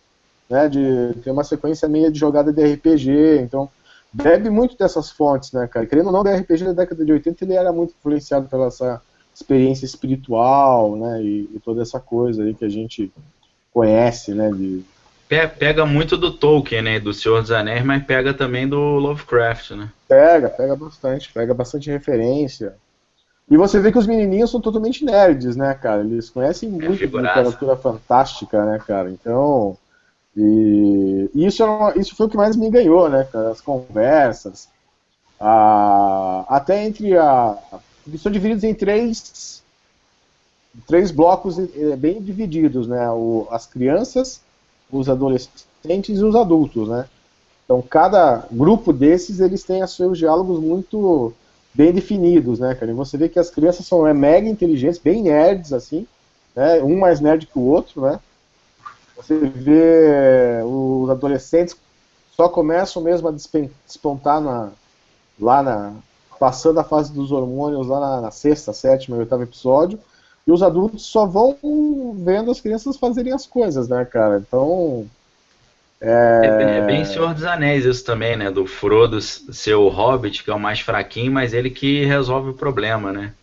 B: tem uma sequência meio de jogada de RPG, então bebe muito dessas fontes, né, cara? Querendo ou não, o RPG da década de 80 ele era muito influenciado pela essa experiência espiritual, né, e toda essa coisa aí que a gente conhece, né,
A: Pega muito do Tolkien, né, do Senhor dos Anéis, mas pega também do Lovecraft, né?
B: Pega bastante referência. E você vê que os menininhos são totalmente nerds, né, cara? Eles conhecem muito de literatura fantástica, né, cara? Então, e isso foi o que mais me ganhou, né, cara? As conversas, até eles são divididos em três blocos bem divididos, né? As crianças, os adolescentes e os adultos, né? Então, cada grupo desses, eles têm os seus diálogos muito bem definidos, né, cara? E você vê que as crianças são mega inteligentes, bem nerds, assim, né? Um mais nerd que o outro, né? Você vê os adolescentes só começam mesmo a despontar passando a fase dos hormônios lá na sexta, sétima, oitavo episódio, e os adultos só vão vendo as crianças fazerem as coisas, né, cara? Então...
A: É bem Senhor dos Anéis isso também, né? Do Frodo ser o Hobbit, que é o mais fraquinho, mas ele que resolve o problema, né?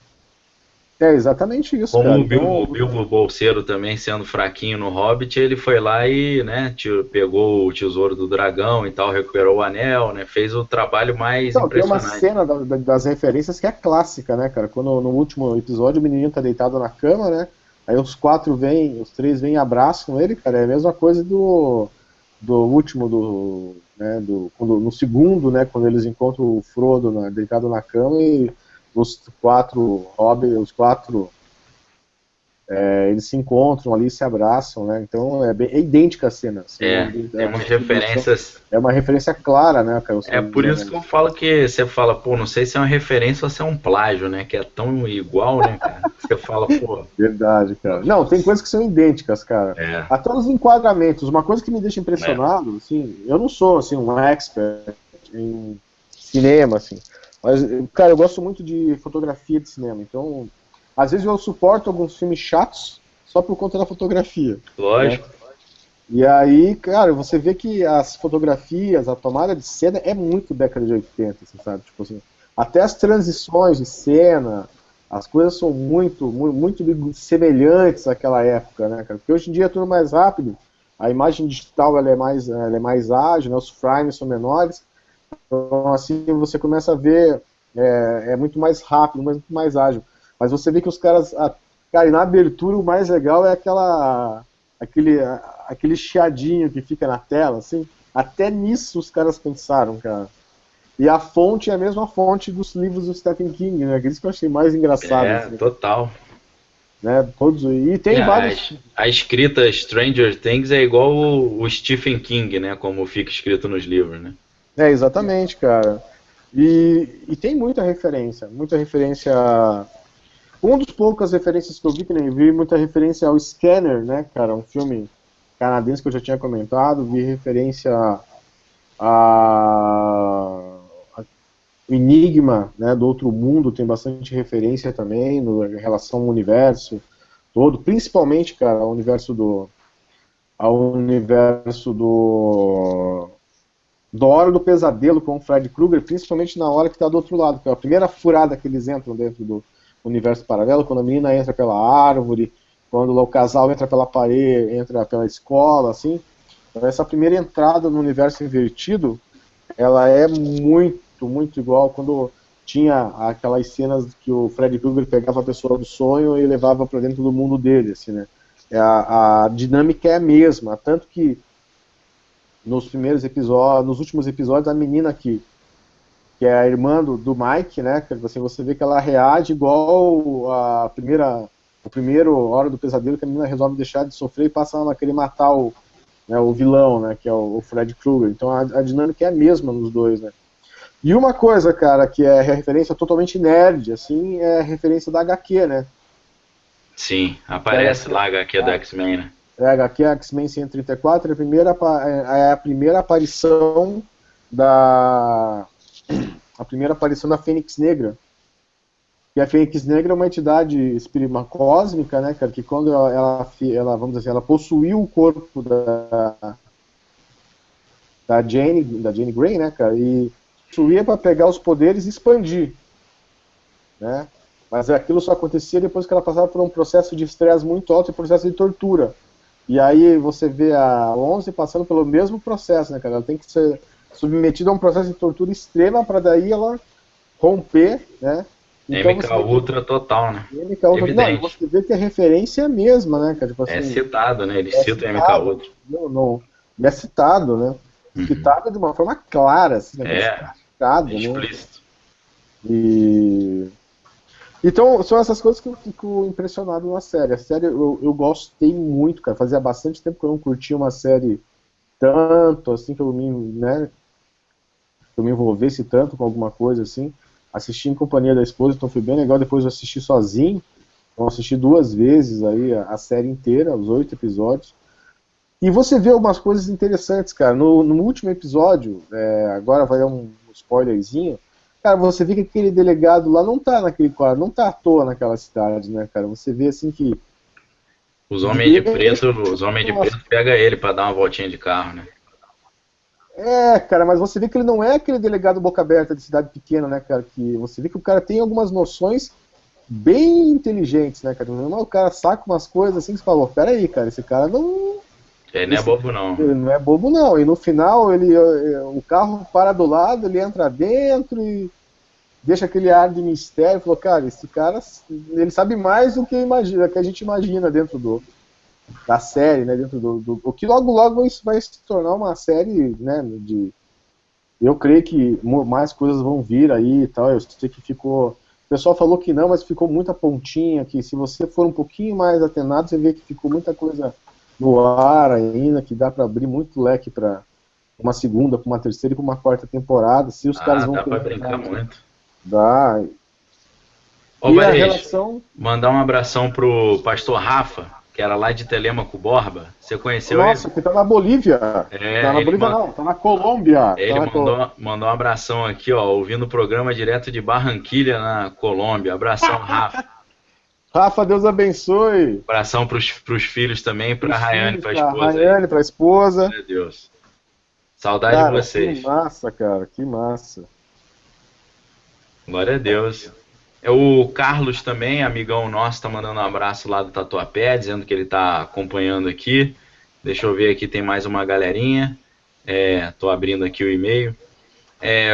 B: É exatamente isso,
A: Como
B: cara.
A: o Bilbo Bolseiro também sendo fraquinho no Hobbit, ele foi lá e, né, pegou o tesouro do dragão e tal, recuperou o anel, né? Fez o trabalho mais
B: Então, tem uma
A: impressionante.
B: cena das referências que é clássica, né, cara? Quando no último episódio o menininho tá deitado na cama, né? Aí os três vêm e abraçam ele, cara. É a mesma coisa do último, no segundo, né? Quando eles encontram o Frodo deitado na cama e os quatro eles se encontram ali, se abraçam, né? Então é idêntica a cena. Assim,
A: tem umas referências.
B: É uma referência clara, né, cara?
A: É por isso que eu falo que você fala, pô, não sei se é uma referência ou se é um plágio, né? Que é tão igual, né, cara? Você fala, pô.
B: Verdade, cara. Não, tem coisas que são idênticas, cara. Até os enquadramentos. Uma coisa que me deixa impressionado, assim, eu não sou assim, um expert em cinema, assim. Mas, cara, eu gosto muito de fotografia de cinema. Então, às vezes eu suporto alguns filmes chatos só por conta da fotografia.
A: Lógico.
B: Né? E aí, cara, você vê que as fotografias, a tomada de cena é muito década de 80, assim, sabe? Tipo assim, até as transições de cena, as coisas são muito semelhantes àquela época, né, cara? Porque hoje em dia é tudo mais rápido, a imagem digital ela é mais ágil, né? Os frames são menores, então assim você começa a ver, é muito mais rápido, muito mais ágil. Mas você vê que os caras, cara, e na abertura o mais legal é aquele chiadinho que fica na tela, assim, até nisso os caras pensaram, cara. E a fonte é a mesma fonte dos livros do Stephen King, né? Aqueles que eu achei mais engraçado. Assim.
A: Total.
B: Né? E tem vários...
A: A escrita Stranger Things é igual o Stephen King, né? Como fica escrito nos livros, né?
B: Exatamente, cara. E tem muita referência. Uma das poucas referências que eu vi muita referência ao Scanner, né, cara? Um filme canadense que eu já tinha comentado. Vi referência o Enigma, né, do Outro Mundo, tem bastante referência também em relação ao universo todo, principalmente, cara, ao universo do da Hora do Pesadelo com o Fred Krueger, principalmente na hora que está do outro lado, que é a primeira furada que eles entram dentro do universo paralelo, quando a menina entra pela árvore, quando o casal entra pela parede, entra pela escola, assim. Então, essa primeira entrada no universo invertido, ela é muito igual quando tinha aquelas cenas que o Freddy Krueger pegava a pessoa do sonho e levava para dentro do mundo dele, assim, né? A dinâmica é a mesma, tanto que nos últimos episódios, a menina que é a irmã do Mike, né? Você vê que ela reage igual a primeiro Hora do Pesadelo, que a menina resolve deixar de sofrer e passa a querer matar o vilão, né? Que é o Freddy Krueger. Então a dinâmica é a mesma nos dois, né? E uma coisa, cara, que é referência totalmente nerd, assim, é a referência da HQ, né?
A: Sim, aparece lá a HQ do X-Men, né?
B: A HQ X-Men 134 é a primeira aparição da Fênix Negra. E a Fênix Negra é uma entidade espírita cósmica, né, cara, que quando ela vamos dizer assim, ela possuiu o corpo da Jane Grey, né, cara, e possuía para pegar os poderes e expandir, né? Mas aquilo só acontecia depois que ela passava por um processo de estresse muito alto e processo de tortura. E aí você vê a 11 passando pelo mesmo processo, né, cara? Ela tem que ser submetida a um processo de tortura extrema para daí ela romper, né?
A: Então, MK Ultra total, né?
B: MK Ultra, não, você vê que a referência é a mesma, né, cara? Tipo assim,
A: citado, né? Eles citam MK Ultra.
B: Não, é citado, né? Citado de uma forma clara, assim, né? Citado,
A: explícito.
B: Né? Então, são essas coisas que eu fico impressionado na série. A série eu gostei muito, cara. Fazia bastante tempo que eu não curtia uma série tanto, assim, que eu me envolvesse tanto com alguma coisa, assim. Assisti em companhia da esposa, então foi bem legal. Depois eu assisti sozinho. Então, assisti 2 vezes aí a série inteira, os 8 episódios. E você vê algumas coisas interessantes, cara. No último episódio, agora vai dar um spoilerzinho, Cara, você vê que aquele delegado lá não tá naquele quadro, não tá à toa naquela cidade, né, cara? Você vê assim que...
A: Os homens de preto pegam ele pra dar uma voltinha de carro, né?
B: Cara, mas você vê que ele não é aquele delegado boca aberta de cidade pequena, né, cara? Que você vê que o cara tem algumas noções bem inteligentes, né, cara? O cara saca umas coisas assim que você fala, peraí, cara, esse cara não...
A: Ele não é bobo, não.
B: Ele não é bobo, não. E no final, o carro para do lado, ele entra dentro e deixa aquele ar de mistério. Falou, cara, esse cara, ele sabe mais do que a gente imagina dentro da série, né? Dentro o que logo vai se tornar uma série, né? Eu creio que mais coisas vão vir aí e tal. Eu sei que ficou... O pessoal falou que não, mas ficou muita pontinha, que se você for um pouquinho mais atenado, você vê que ficou muita coisa no ar ainda, que dá para abrir muito leque para uma segunda, para uma terceira e para uma quarta temporada. Se os caras vão...
A: Dá para brincar muito.
B: Dá.
A: Ô, Varese, mandar um abração pro pastor Rafa, que era lá de Telêmaco Borba. Você conheceu ele?
B: Nossa, que tá na Bolívia. Tá na Bolívia não, tá na Colômbia.
A: Ele mandou um abração aqui, ó, ouvindo o programa direto de Barranquilha, na Colômbia. Abração, Rafa.
B: Rafa, Deus abençoe.
A: Abração pros filhos também, pra Rayane, pra esposa.
B: Rayane, pra esposa.
A: Meu Deus. Saudade, cara, de vocês.
B: Que massa, cara, que massa.
A: Glória a Deus. O Carlos também, amigão nosso, tá mandando um abraço lá do Tatuapé, dizendo que ele tá acompanhando aqui. Deixa eu ver aqui, tem mais uma galerinha. Tô abrindo aqui o e-mail.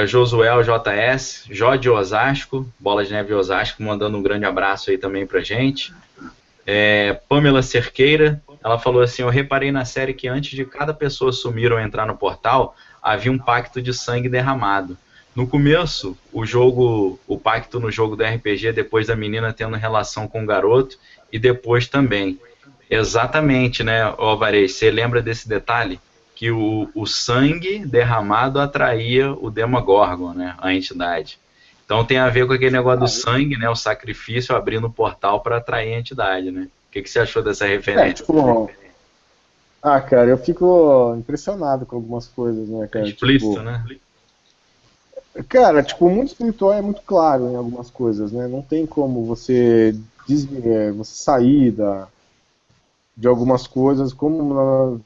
A: Josuel JS, Jó de Osasco, Bola de Neve Osasco, mandando um grande abraço aí também pra gente. Pamela Cerqueira, ela falou assim, eu reparei na série que antes de cada pessoa sumir ou entrar no portal, havia um pacto de sangue derramado. No começo, o pacto no jogo do RPG, depois da menina tendo relação com o garoto, e depois também. Exatamente, né, Alvarez? Você lembra desse detalhe? Que o sangue derramado atraía o Demogorgon, né, a entidade. Então tem a ver com aquele negócio do sangue, né, o sacrifício abrindo o portal para atrair a entidade, né? O que você achou dessa referência?
B: Cara, eu fico impressionado com algumas coisas, né, cara?
A: Explícito, né?
B: Cara, o mundo espiritual é muito claro em algumas coisas, né? Não tem como você sair de algumas coisas, como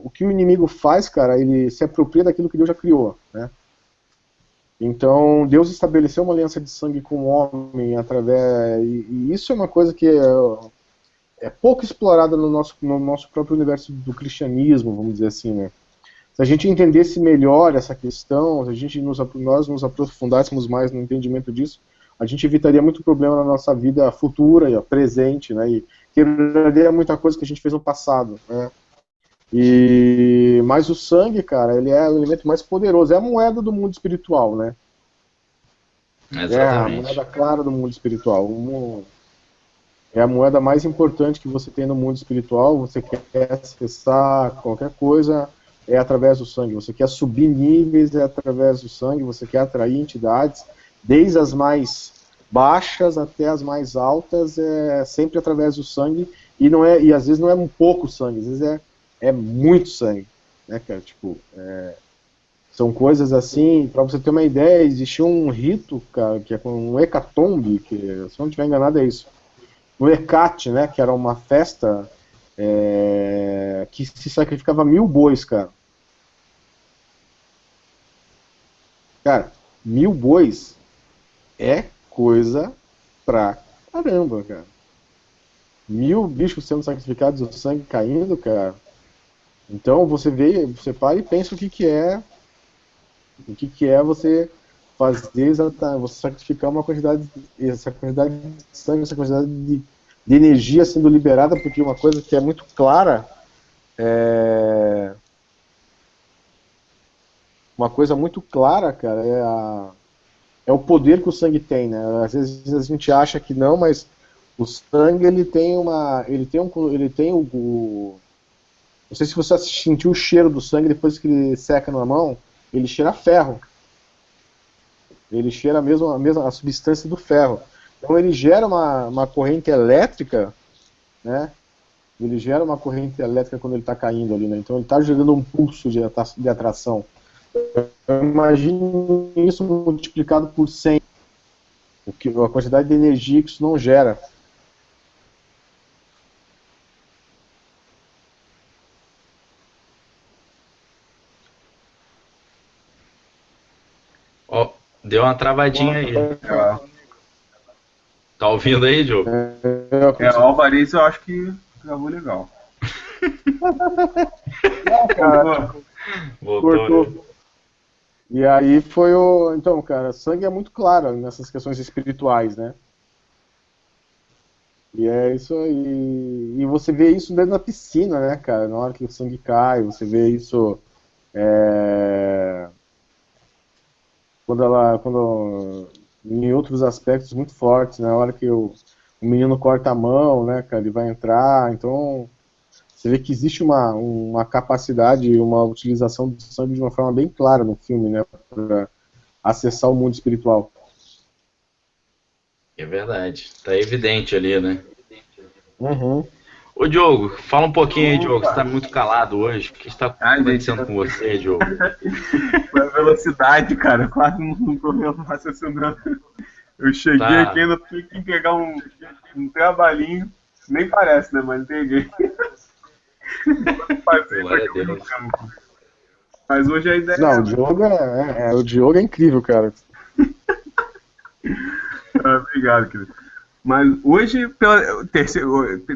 B: o que o inimigo faz, cara, ele se apropria daquilo que Deus já criou, né? Então, Deus estabeleceu uma aliança de sangue com o homem e isso é uma coisa que é pouco explorada no nosso próprio universo do cristianismo, vamos dizer assim, né? Se a gente entendesse melhor essa questão, se nós nos aprofundássemos mais no entendimento disso, a gente evitaria muito problema na nossa vida futura e presente, né? E quebraria muita coisa que a gente fez no passado, né? Mas o sangue, cara, ele é o elemento mais poderoso, é a moeda do mundo espiritual, né?
A: Exatamente.
B: É a moeda clara do mundo espiritual. É a moeda mais importante que você tem no mundo espiritual. Você quer acessar qualquer coisa, é através do sangue. Você quer subir níveis, é através do sangue. Você quer atrair entidades, desde as mais baixas até as mais altas, é sempre através do sangue. E às vezes não é um pouco sangue, às vezes é muito sangue, né, cara? São coisas assim, para você ter uma ideia, existia um rito, cara, que é com um hecatombe, que, se eu não estiver enganado, é isso. O Hecate, né, que era uma festa que se sacrificava 1000 bois, cara. Cara, 1000 bois é coisa pra caramba, cara. 1000 bichos sendo sacrificados, o sangue caindo, cara. Então você para e pensa o que é você fazer, você sacrificar essa quantidade de sangue, essa quantidade de energia sendo liberada, porque uma coisa que é muito clara, uma coisa muito clara, cara, é o poder que o sangue tem, né? Às vezes a gente acha que não, mas o sangue ele tem não sei se você sentiu o cheiro do sangue depois que ele seca na mão, ele cheira a ferro. Ele cheira a substância do ferro. Então ele gera uma corrente elétrica, né? Ele gera uma corrente elétrica quando ele está caindo ali, né? Então ele está gerando um pulso de atração. Imagine isso multiplicado por 100, a quantidade de energia que isso não gera.
A: Ó, deu uma travadinha aí. Tá ouvindo aí, Diogo?
C: O Alvarez eu acho que gravou legal.
B: Não, cara. Voltou. E aí foi o... Então, cara, sangue é muito claro nessas questões espirituais, né? E é isso aí. E você vê isso dentro da piscina, né, cara? Na hora que o sangue cai, você vê isso... Quando em outros aspectos muito fortes, né? Na hora que o menino corta a mão, né, cara, ele vai entrar, então você vê que existe uma capacidade, uma utilização do sangue de uma forma bem clara no filme, né, para acessar o mundo espiritual.
A: É verdade, tá evidente ali, né?
B: Uhum.
A: Ô, Diogo, fala um pouquinho aí, Diogo, você tá muito calado hoje, o que está acontecendo com você, Diogo?
C: Foi a velocidade, cara, quase não tô raciocinando. Eu cheguei aqui, ainda tive que pegar um trabalhinho, nem parece, né, mas peguei. Mas hoje a ideia...
B: Não, o Diogo é incrível, cara.
C: Obrigado, querido. Mas hoje, pela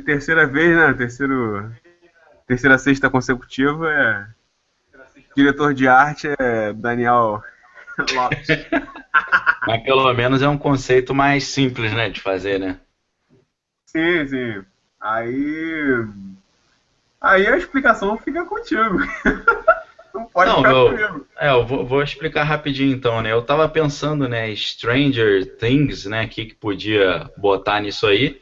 C: terceira vez, né, terceira sexta consecutiva, diretor de arte é Daniel Lopes.
A: Mas pelo menos é um conceito mais simples, né, de fazer, né?
C: Sim, sim. Aí a explicação fica contigo. Não pode ficar comigo.
A: Eu vou explicar rapidinho então, né? Eu tava pensando, né, Stranger Things, né, que podia botar nisso aí.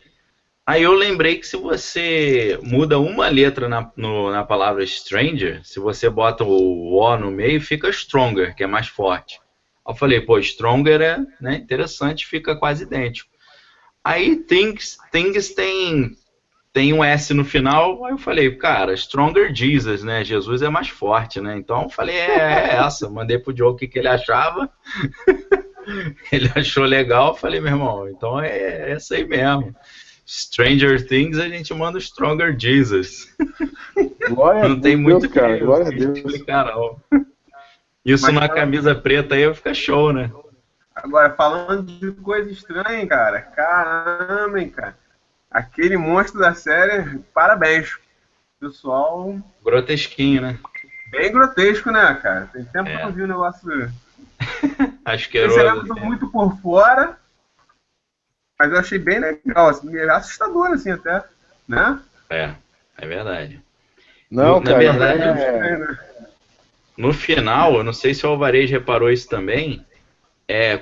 A: Aí eu lembrei que se você muda uma letra na palavra stranger, se você bota o O no meio, fica stronger, que é mais forte. Aí eu falei, pô, stronger é, né, interessante, fica quase idêntico. Aí things tem um S no final, aí eu falei, cara, Stronger Jesus, né? Jesus é mais forte, né? Então eu falei, é essa. Mandei pro Diogo o que ele achava. Ele achou legal, eu falei, meu irmão, então é essa aí mesmo. Stranger Things, a gente manda o Stronger Jesus.
B: Glória
A: não tem
B: Deus,
A: muito
B: cara, glória a
A: Deus. Explicar, não. Isso mas, na camisa preta aí fica show, né?
C: Agora, falando de coisa estranha, cara, caramba, hein, cara. Aquele monstro da série, parabéns. Pessoal...
A: Grotesquinho, né?
C: Bem grotesco, né, cara? Tem tempo que eu não vi um negócio...
A: Asqueroso.
C: Esse elemento muito por fora, mas eu achei bem legal, assim, assustador, assim, até, né?
A: É verdade.
B: Não,
A: na verdade, no final, eu não sei se o Alvarez reparou isso também,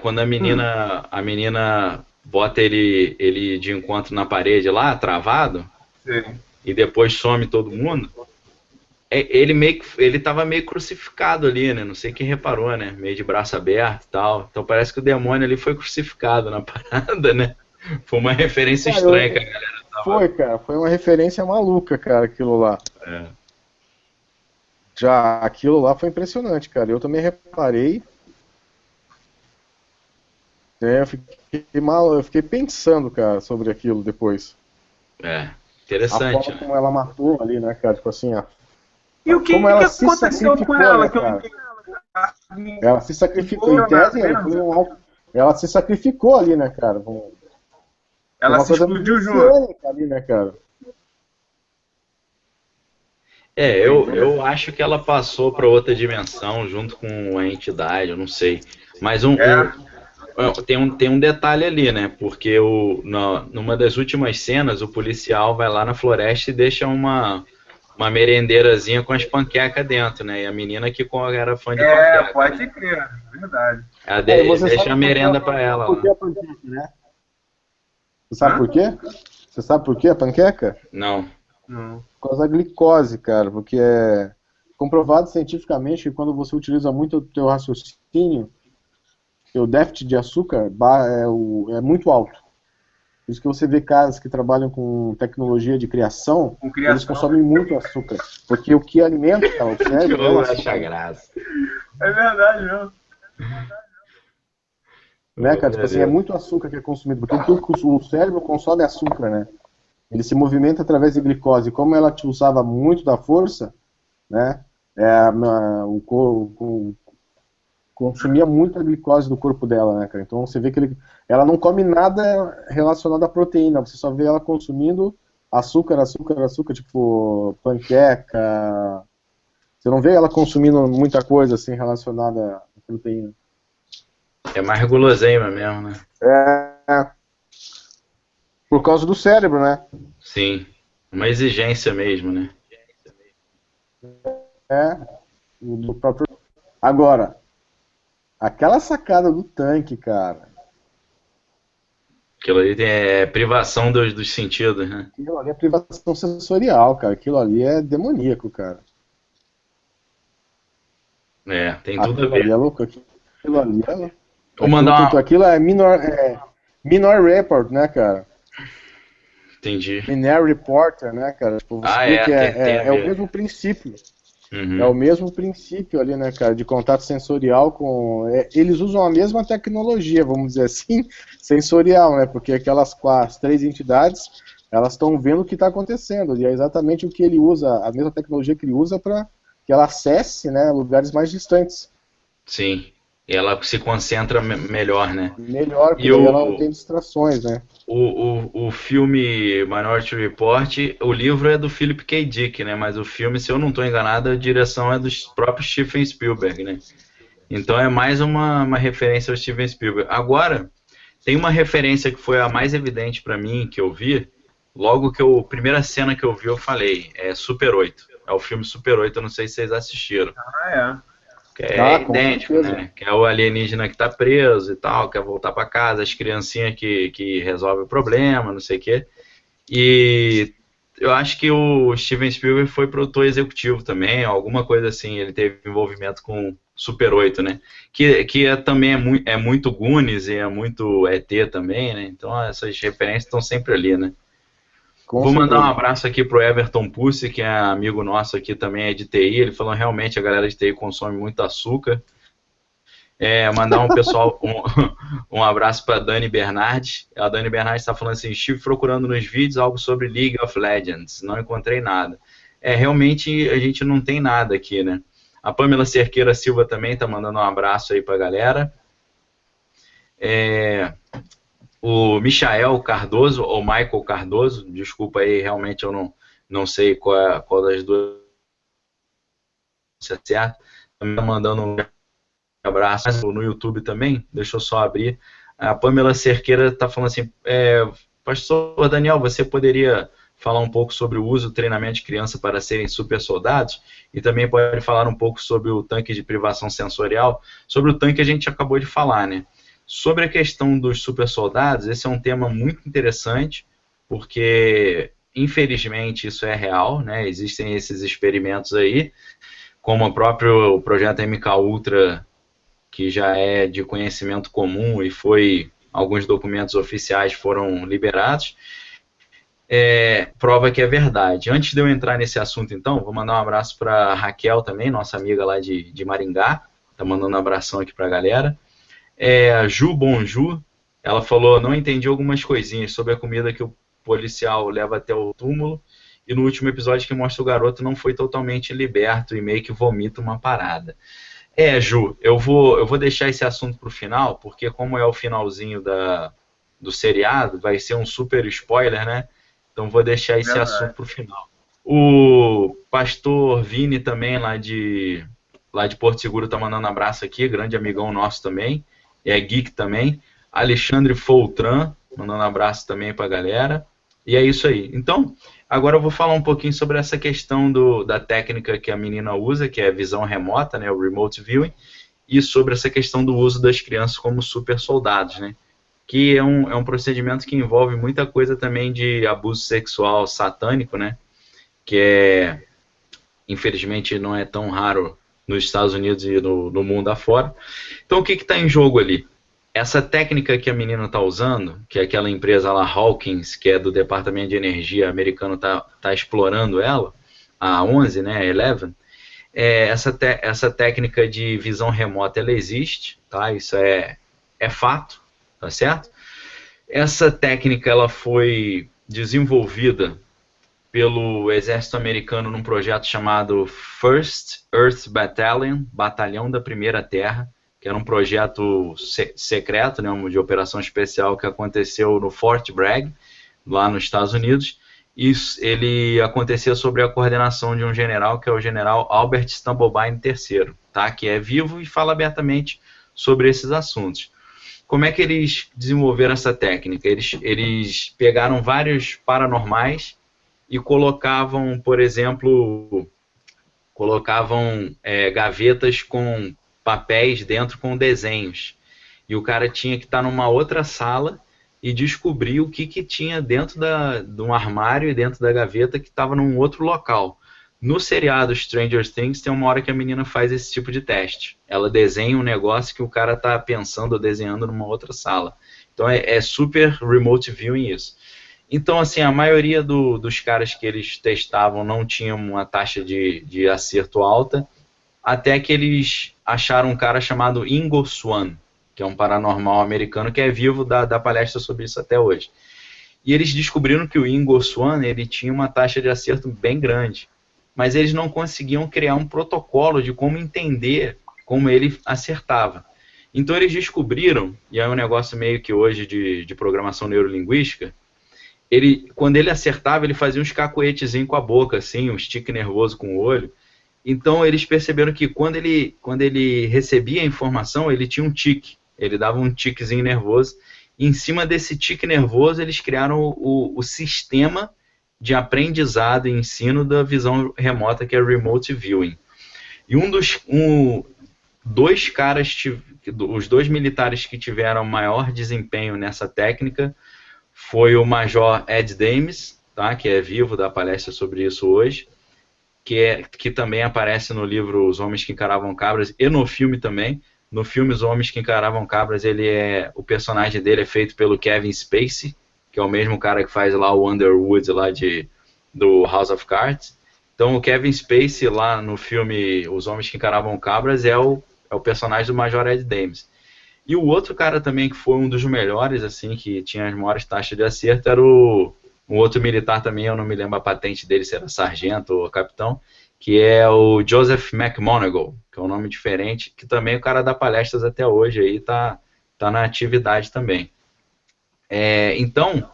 A: quando a menina bota ele de encontro na parede lá, travado,
C: sim,
A: e depois some todo mundo, ele tava meio crucificado ali, né? Não sei quem reparou, né? Meio de braço aberto e tal. Então parece que o demônio ali foi crucificado na parada, né? Foi uma referência estranha que a galera tava...
B: Foi, cara. Foi uma referência maluca, cara, aquilo lá. Já, aquilo lá foi impressionante, cara. Eu também reparei. Eu fiquei pensando, cara, sobre aquilo depois.
A: Interessante.
B: A forma como ela matou ali, né, cara? Tipo assim,
C: e o que aconteceu com ela?
B: Né, ela se sacrificou, em tese, ela se sacrificou ali, né, cara?
C: Ela se explodiu junto.
B: Ali, né, cara?
A: Eu acho que ela passou para outra dimensão junto com a entidade, eu não sei. Mas tem um detalhe ali, né? Porque numa das últimas cenas, o policial vai lá na floresta e deixa uma merendeirazinha com as panquecas dentro, né? E a menina que era fã de panqueca.
C: Pode crer, verdade.
A: Ela deixa a merenda para ela.
B: Por que a panqueca, né? Você sabe por quê? Você sabe por que a panqueca?
A: Não.
B: Por causa da glicose, cara, porque é comprovado cientificamente que quando você utiliza muito o teu raciocínio, o déficit de açúcar é muito alto. Por isso que você vê caras que trabalham com tecnologia de criação, eles consomem muito açúcar. Porque o que alimenta o cérebro é o açúcar.
A: Acha graça.
C: É verdade, mesmo.
B: Né, cara? Tipo assim, é muito açúcar que é consumido, porque o cérebro consome açúcar, né? Ele se movimenta através de glicose. Como ela te usava muito da força, né? Consumia muita glicose do corpo dela, né, cara? Então você vê que ela não come nada relacionado à proteína, você só vê ela consumindo açúcar, açúcar, açúcar, tipo panqueca. Você não vê ela consumindo muita coisa assim relacionada à proteína.
A: É mais guloseima mesmo, né?
B: É, por causa do cérebro, né?
A: Sim, uma exigência mesmo, né?
B: É, do próprio. Agora, aquela sacada do tanque, cara.
A: Aquilo ali é privação dos sentidos, né?
B: Aquilo ali é privação sensorial, cara. Aquilo ali é demoníaco, cara.
A: É, tem tudo a
B: Aquilo ali
A: ver.
B: é louco. Aquilo ali é louco.
A: Vou mandar uma...
B: Aquilo é Minor Report, né, cara?
A: Entendi.
B: Minor Reporter, né, cara? Tipo, você vê que é o mesmo princípio.
A: Uhum.
B: É o mesmo princípio ali, né, cara, de contato sensorial com... eles usam a mesma tecnologia, vamos dizer assim, sensorial, né, porque as 3 entidades, elas estão vendo o que está acontecendo, e é exatamente o que ele usa, a mesma tecnologia que ele usa para que ela acesse, né, lugares mais distantes.
A: Sim, e ela se concentra melhor, né?
B: Melhor, porque daí ela não tem distrações, né?
A: O filme Minority Report, o livro é do Philip K. Dick, né? Mas o filme, se eu não estou enganado, a direção é do próprio Steven Spielberg, né? Então é mais uma referência ao Steven Spielberg. Agora, tem uma referência que foi a mais evidente para mim, que eu vi, logo que a primeira cena que eu vi, eu falei, é Super 8. É o filme Super 8, eu não sei se vocês assistiram.
C: Ah, é.
A: Que é idêntico, né? Que é o alienígena que tá preso e tal, quer voltar para casa, as criancinhas que resolvem o problema, não sei o quê. E eu acho que o Steven Spielberg foi produtor executivo também, alguma coisa assim, ele teve envolvimento com Super 8, né? Também é muito Goonies e é muito ET também, né? Então essas referências estão sempre ali, né? Vou mandar um abraço aqui pro Everton Pussi, que é amigo nosso aqui também, é de TI. Ele falou realmente a galera de TI consome muito açúcar. Mandar um abraço para Dani Bernardes. A Dani Bernardes está falando assim: estive procurando nos vídeos algo sobre League of Legends, não encontrei nada. Realmente a gente não tem nada aqui, né? A Pamela Cerqueira Silva também está mandando um abraço aí para a galera. O Michael Cardoso, ou Michael Cardoso, desculpa aí, realmente eu não sei qual das duas é certo. Também tá mandando um abraço no YouTube também, deixa eu só abrir. A Pamela Cerqueira está falando assim, Pastor Daniel, você poderia falar um pouco sobre o uso do treinamento de criança para serem super soldados? E também pode falar um pouco sobre o tanque de privação sensorial. Sobre o tanque a gente acabou de falar, né? Sobre a questão dos super soldados, esse é um tema muito interessante, porque, infelizmente, isso é real, né? Existem esses experimentos aí, como o próprio projeto MK Ultra, que já é de conhecimento comum e alguns documentos oficiais foram liberados, prova que é verdade. Antes de eu entrar nesse assunto, então, vou mandar um abraço para Raquel também, nossa amiga lá de Maringá, tá mandando um abração aqui para a galera. A Ju Bonju, ela falou, não entendi algumas coisinhas sobre a comida que o policial leva até o túmulo, e no último episódio que mostra o garoto não foi totalmente liberto e meio que vomita uma parada. Ju, eu vou deixar esse assunto para o final, porque como é o finalzinho do seriado, vai ser um super spoiler, né? Então vou deixar esse assunto para o final. O pastor Vini também, lá de Porto Seguro, tá mandando um abraço aqui, grande amigão nosso também. É geek também. Alexandre Foltran, mandando um abraço também para a galera. E é isso aí. Então, agora eu vou falar um pouquinho sobre essa questão da técnica que a menina usa, que é a visão remota, né, o remote viewing, e sobre essa questão do uso das crianças como super soldados, né, que é um procedimento que envolve muita coisa também de abuso sexual satânico, né, que infelizmente não é tão raro nos Estados Unidos e no mundo afora. Então, o que está em jogo ali? Essa técnica que a menina está usando, que é aquela empresa lá, Hawkins, que é do Departamento de Energia americano, está explorando ela, a 11, né, a 11, essa técnica de visão remota, ela existe, tá? Isso é fato, tá certo? Essa técnica, ela foi desenvolvida pelo exército americano num projeto chamado First Earth Battalion, Batalhão da Primeira Terra, que era um projeto secreto, né, de operação especial que aconteceu no Fort Bragg, lá nos Estados Unidos. Isso, ele acontecia sob a coordenação de um general, que é o general Albert Stubblebine III, tá, que é vivo e fala abertamente sobre esses assuntos. Como é que eles desenvolveram essa técnica? Eles pegaram vários paranormais e colocavam, por exemplo, gavetas com papéis dentro com desenhos. E o cara tinha que estar numa outra sala e descobrir o que tinha dentro de um armário e dentro da gaveta que estava num outro local. No seriado Stranger Things tem uma hora que a menina faz esse tipo de teste. Ela desenha um negócio que o cara está pensando ou desenhando numa outra sala. Então é super remote viewing isso. Então, assim, a maioria dos caras que eles testavam não tinham uma taxa de acerto alta, até que eles acharam um cara chamado Ingo Swann, que é um paranormal americano que é vivo, da palestra sobre isso até hoje. E eles descobriram que o Ingo Swann, ele tinha uma taxa de acerto bem grande, mas eles não conseguiam criar um protocolo de como entender como ele acertava. Então eles descobriram, e é um negócio meio que hoje de programação neurolinguística, quando ele acertava, ele fazia uns cacoetezinhos com a boca, assim, um tique nervoso com o olho. Então eles perceberam que quando ele recebia a informação, ele tinha um tique, ele dava um tiquezinho nervoso, e em cima desse tique nervoso eles criaram o sistema de aprendizado e ensino da visão remota, que é Remote Viewing. E os dois militares que tiveram maior desempenho nessa técnica foi o Major Ed Dames, tá, que é vivo, dá palestra sobre isso hoje, que também aparece no livro Os Homens que Encaravam Cabras, e no filme também. No filme Os Homens que Encaravam Cabras, o personagem dele é feito pelo Kevin Spacey, que é o mesmo cara que faz lá o Underwood lá do House of Cards. Então o Kevin Spacey lá no filme Os Homens que Encaravam Cabras é o personagem do Major Ed Dames. E o outro cara também que foi um dos melhores, assim, que tinha as maiores taxas de acerto, era um outro militar também, eu não me lembro a patente dele, se era sargento ou capitão, que é o Joseph McMoneagle, que é um nome diferente, que também o cara dá palestras até hoje, aí tá na atividade também. Então, o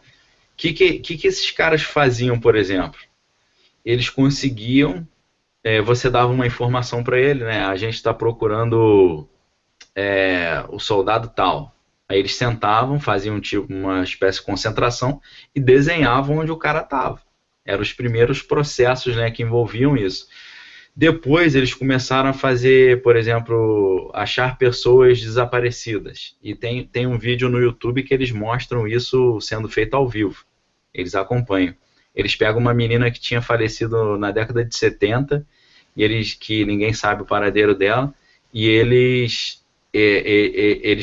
A: que esses caras faziam, por exemplo? Eles conseguiam, você dava uma informação para ele, né? A gente está procurando o soldado tal. Aí eles sentavam, faziam tipo uma espécie de concentração e desenhavam onde o cara estava. Eram os primeiros processos, né, que envolviam isso. Depois eles começaram a fazer, por exemplo, achar pessoas desaparecidas. E tem um vídeo no YouTube que eles mostram isso sendo feito ao vivo. Eles acompanham. Eles pegam uma menina que tinha falecido na década de 70, que ninguém sabe o paradeiro dela, e eles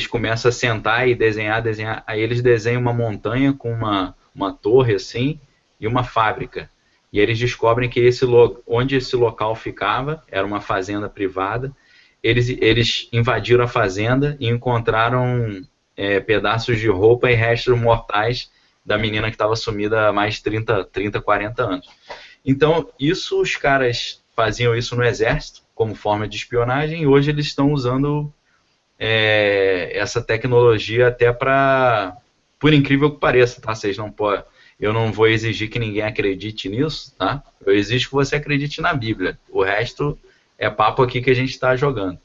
A: começam a sentar e desenhar. Aí eles desenham uma montanha com uma torre assim e uma fábrica. E eles descobrem que onde esse local ficava era uma fazenda privada. Eles invadiram a fazenda e encontraram pedaços de roupa e restos mortais da menina que estava sumida há mais de 30, 40 anos. Então, os caras faziam isso no exército como forma de espionagem, e hoje eles estão usando essa tecnologia até para, por incrível que pareça, tá? Vocês não podem. Eu não vou exigir que ninguém acredite nisso, tá? Eu exijo que você acredite na Bíblia. O resto é papo aqui que a gente está jogando.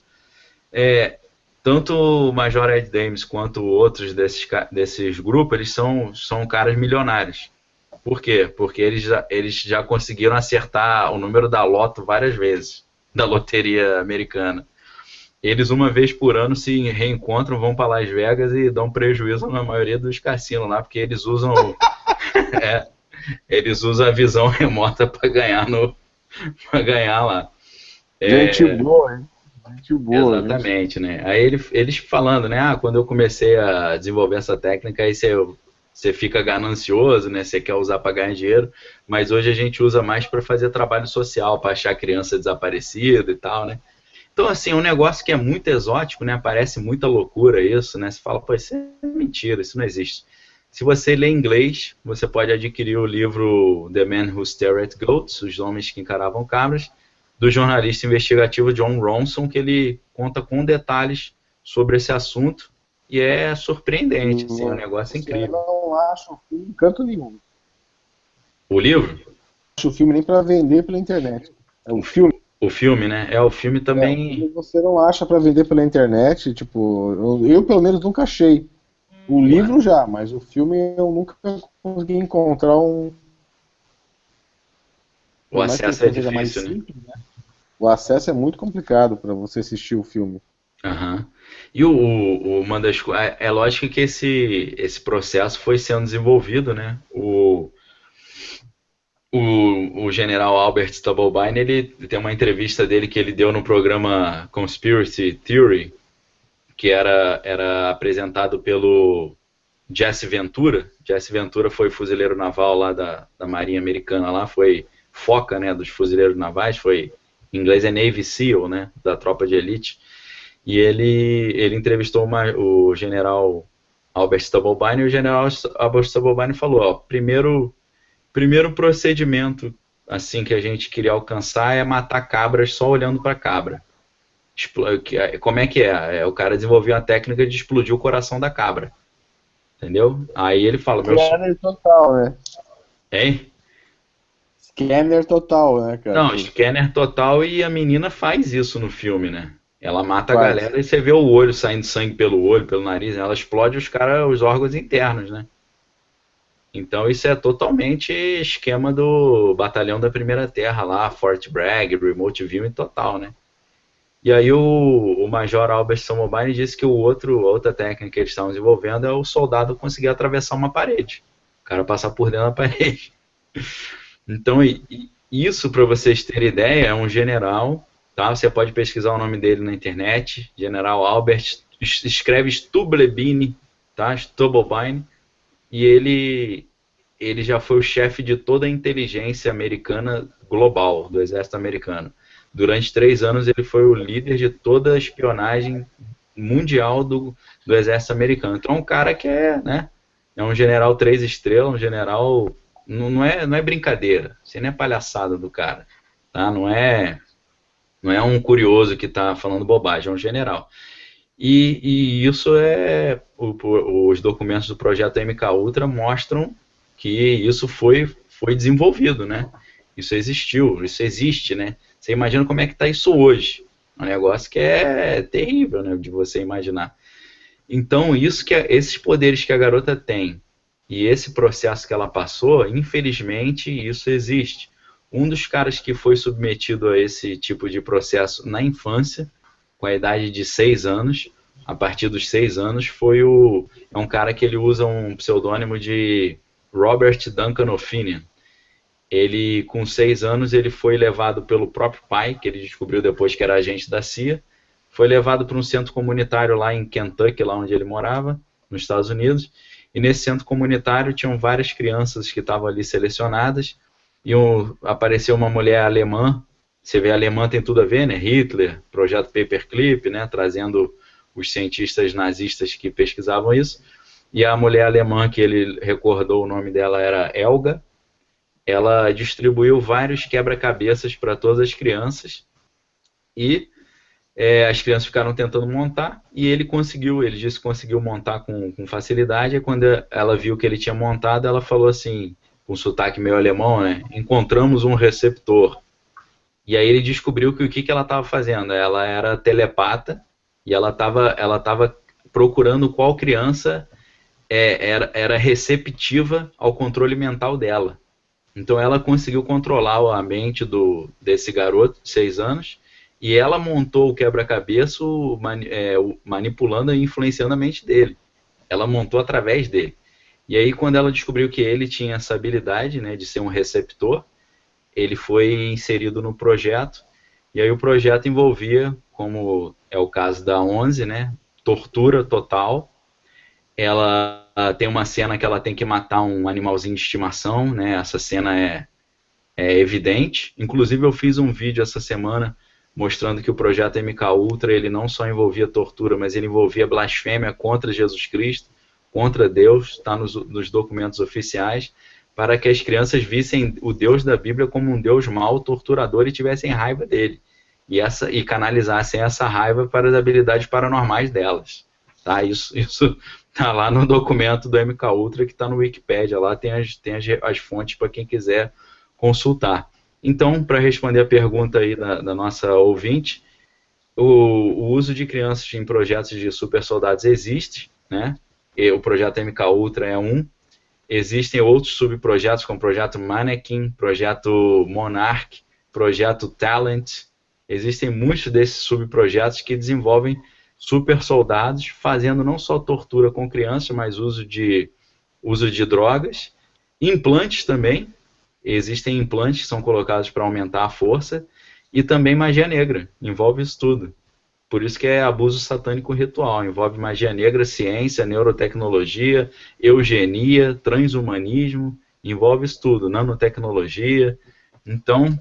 A: Tanto o Major Ed Dames quanto outros desses grupos, eles são caras milionários. Por quê? Porque eles já conseguiram acertar o número da loto várias vezes, da loteria americana. Eles, uma vez por ano, se reencontram, vão para Las Vegas e dão prejuízo na maioria dos cassinos lá, porque eles usam eles usam a visão remota para ganhar lá.
B: Gente boa, hein? Gente boa.
A: Exatamente, né? Aí eles falando, né? Quando eu comecei a desenvolver essa técnica, aí você você fica ganancioso, né? Você quer usar para ganhar dinheiro, mas hoje a gente usa mais para fazer trabalho social, para achar criança desaparecida e tal, né? Então, assim, é um negócio que é muito exótico, né? Parece muita loucura isso, né? Você fala, pô, isso é mentira, isso não existe. Se você lê inglês, você pode adquirir o livro The Man Who Stared at Goats, Os Homens que Encaravam Cabras, do jornalista investigativo John Ronson, que ele conta com detalhes sobre esse assunto, e é surpreendente, assim, é um negócio incrível.
B: Eu não acho o filme em canto nenhum.
A: O livro?
B: Não acho o filme nem para vender pela internet. É um filme.
A: O filme, né? O filme também...
B: O filme você não acha para vender pela internet, tipo, eu pelo menos nunca achei. O livro já, mas o filme eu nunca consegui encontrar um...
A: O acesso é difícil, né?
B: Simples, né? O acesso é muito complicado para você assistir o filme.
A: Uhum. E uma das coisas... É lógico que esse processo foi sendo desenvolvido, né? O general Albert Stubblebine, ele tem uma entrevista dele que ele deu no programa Conspiracy Theory, que era apresentado pelo Jesse Ventura. Jesse Ventura foi fuzileiro naval lá da Marinha Americana, lá foi foca, né, dos fuzileiros navais, foi, em inglês é Navy SEAL, né, da tropa de elite, e ele entrevistou o general Albert Stubblebine, e o general Albert Stubblebine falou, ó, primeiro procedimento assim que a gente queria alcançar é matar cabras só olhando para cabra. Como é que é? O cara desenvolveu a técnica de explodir o coração da cabra. Entendeu? Aí ele fala...
B: Scanner total, né?
A: Hein?
B: Scanner total, né, cara?
A: Não, scanner total, e a menina faz isso no filme, né? Ela mata a galera e você vê o olho saindo sangue pelo olho, pelo nariz, ela explode os órgãos internos, né? Então isso é totalmente esquema do Batalhão da Primeira Terra lá, Fort Bragg, Remote Viewing total, né? E aí o Major Albert Stubblebine disse que a outra técnica que eles estavam desenvolvendo é o soldado conseguir atravessar uma parede. O cara passar por dentro da parede. Então, isso, para vocês terem ideia, é um general, tá? Você pode pesquisar o nome dele na internet, General Albert, escreve Stubblebine, tá? Stubblebine, e ele já foi o chefe de toda a inteligência americana global, do exército americano. Durante 3 anos ele foi o líder de toda a espionagem mundial do exército americano. Então é um cara que né, é um general 3 estrelas, um general... Não é brincadeira, isso não é palhaçada do cara. Tá? Não é um curioso que está falando bobagem, é um general. E isso os documentos do projeto MK Ultra mostram que isso foi desenvolvido, né? Isso existiu, isso existe, né? Você imagina como é que está isso hoje. É um negócio que é terrível, né, de você imaginar. Então, esses poderes que a garota tem e esse processo que ela passou, infelizmente, isso existe. Um dos caras que foi submetido a esse tipo de processo na infância, com a idade de 6 anos, a partir dos 6 anos, é um cara que ele usa um pseudônimo de Robert Duncan O'Finian. Ele, com 6 anos, ele foi levado pelo próprio pai, que ele descobriu depois que era agente da CIA, foi levado para um centro comunitário lá em Kentucky, lá onde ele morava, nos Estados Unidos, e nesse centro comunitário tinham várias crianças que estavam ali selecionadas, e apareceu uma mulher alemã, você vê, a alemã tem tudo a ver, né? Hitler, projeto Paperclip, né? Trazendo os cientistas nazistas que pesquisavam isso, e a mulher alemã, que ele recordou o nome dela, era Helga. Ela distribuiu vários quebra-cabeças para todas as crianças, e as crianças ficaram tentando montar, e ele disse que conseguiu montar com facilidade, e quando ela viu que ele tinha montado, ela falou assim, com sotaque meio alemão, né? Encontramos um receptor. E aí ele descobriu que o que ela estava fazendo? Ela era telepata, e ela estava procurando qual criança era receptiva ao controle mental dela. Então ela conseguiu controlar a mente desse garoto de 6 anos, e ela montou o quebra-cabeça manipulando e influenciando a mente dele. Ela montou através dele. E aí, quando ela descobriu que ele tinha essa habilidade, né, de ser um receptor, ele foi inserido no projeto, e aí o projeto envolvia, como é o caso da 11, né, tortura total. Ela tem uma cena que ela tem que matar um animalzinho de estimação, né? Essa cena é evidente. Inclusive eu fiz um vídeo essa semana mostrando que o projeto MK Ultra ele não só envolvia tortura, mas ele envolvia blasfêmia contra Jesus Cristo, contra Deus, está nos documentos oficiais, para que as crianças vissem o Deus da Bíblia como um Deus mau, torturador e tivessem raiva dele. E canalizassem essa raiva para as habilidades paranormais delas. Tá? Isso tá lá no documento do MK Ultra que está no Wikipedia, lá tem as fontes para quem quiser consultar. Então, para responder a pergunta aí da nossa ouvinte, o uso de crianças em projetos de super soldados existe, né? E o projeto MK Ultra é um. Existem outros subprojetos, como o projeto Mannequin, projeto Monarch, projeto Talent. Existem muitos desses subprojetos que desenvolvem super soldados, fazendo não só tortura com crianças, mas uso de drogas, implantes também. Existem implantes que são colocados para aumentar a força, e também magia negra, envolve isso tudo. Por isso que é abuso satânico ritual, envolve magia negra, ciência, neurotecnologia, eugenia, transhumanismo, envolve isso tudo, nanotecnologia. Então,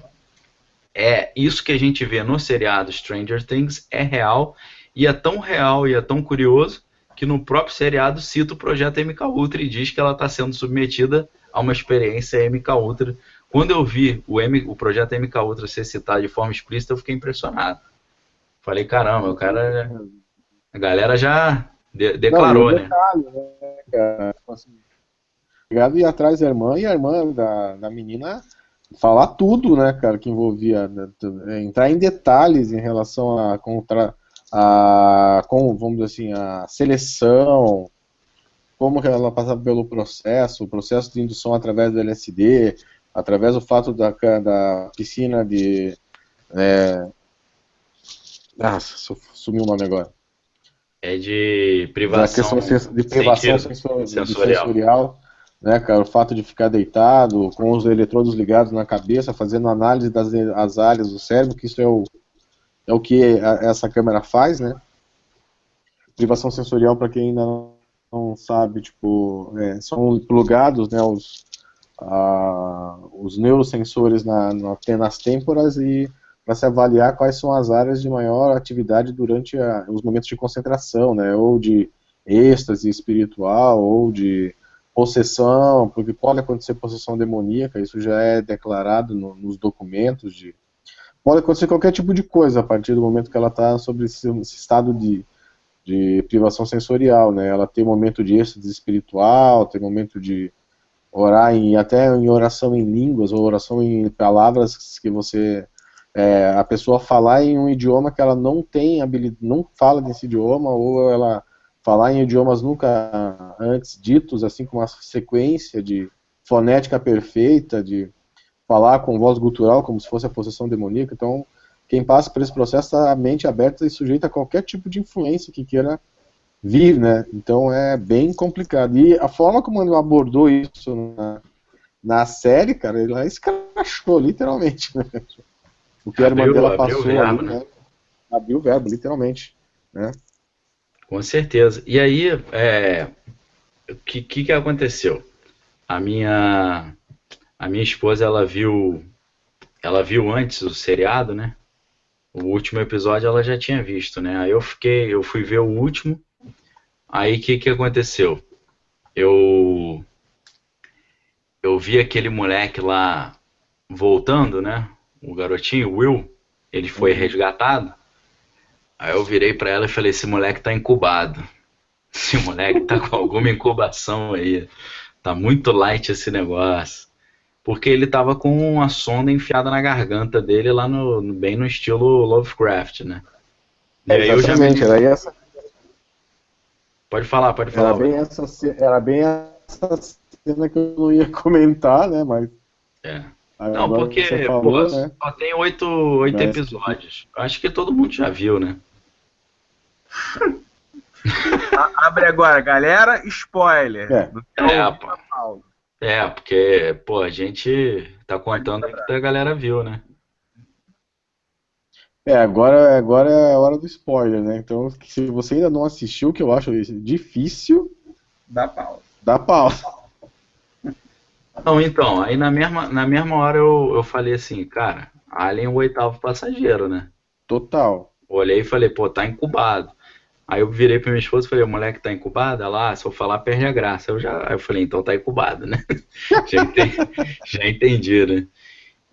A: isso que a gente vê no seriado Stranger Things é real e é tão curioso que no próprio seriado cita o projeto MK Ultra e diz que ela está sendo submetida a uma experiência MK Ultra. Quando eu vi o projeto MK Ultra ser citado de forma explícita, eu fiquei impressionado. Falei, caramba, a galera já declarou,
B: não, detalhe, né, cara? Assim, ligado ir atrás da irmã, e a irmã da menina falar tudo, né, cara, que envolvia, né, entrar em detalhes em relação vamos dizer assim, a seleção, como que ela passava pelo processo, o processo de indução através do LSD, através do fato da piscina de... sumiu o nome agora.
A: É de privação,
B: de privação sensorial, né, cara, o fato de ficar deitado, com os eletrodos ligados na cabeça, fazendo análise das áreas do cérebro, que isso é o que essa câmera faz, né? Privação sensorial, para quem ainda não sabe, tipo, são plugados, né, os neurosensores nas têmporas e para se avaliar quais são as áreas de maior atividade durante os momentos de concentração, né, ou de êxtase espiritual, ou de possessão, porque pode acontecer possessão demoníaca, isso já é declarado nos documentos, pode acontecer qualquer tipo de coisa a partir do momento que ela está sobre esse estado de privação sensorial, né, ela tem momento de êxtase espiritual, tem momento de orar até em oração em línguas, ou oração em palavras que a pessoa falar em um idioma que ela não tem habilidade, não fala nesse idioma, ou ela falar em idiomas nunca antes ditos, assim como uma sequência de fonética perfeita, de falar com voz gutural, como se fosse a possessão demoníaca. Então, quem passa por esse processo está a mente aberta e sujeita a qualquer tipo de influência que queira vir, né? Então é bem complicado. E a forma como ele abordou isso na série, cara, ele escrachou, literalmente, né? O que a irmã dela passou ali, né? Abriu o verbo, literalmente, né?
A: Com certeza. E aí, o que aconteceu? A minha esposa, ela viu antes o seriado, né? O último episódio ela já tinha visto, né? Aí eu fui ver o último. Aí o que aconteceu? Eu vi aquele moleque lá voltando, né? O garotinho, o Will, ele foi resgatado. Aí eu virei pra ela e falei, esse moleque tá incubado. Esse moleque tá com alguma incubação aí. Tá muito light esse negócio. Porque ele tava com uma sonda enfiada na garganta dele lá bem no estilo Lovecraft, né?
B: E aí exatamente, era essa.
A: Pode falar.
B: Era bem essa cena que eu não ia comentar, né? Mas.
A: Não, porque falou, né? Só tem 8 episódios. Acho que todo mundo já viu, né?
C: Abre agora, galera, spoiler.
A: Porque, a gente tá contando aí que a galera viu, né?
B: Agora é a hora do spoiler, né? Então, se você ainda não assistiu, que eu acho difícil,
C: dá pausa.
B: Dá pau.
A: Não, então, aí na mesma hora eu falei assim, cara, Alien é o oitavo passageiro, né?
B: Total.
A: Olhei e falei, pô, tá incubado. Aí eu virei pra minha esposa e falei, o moleque tá incubado? Ela, se eu falar, perde a graça. Aí eu falei, então tá incubado, né? Já entendi, já entendi, né?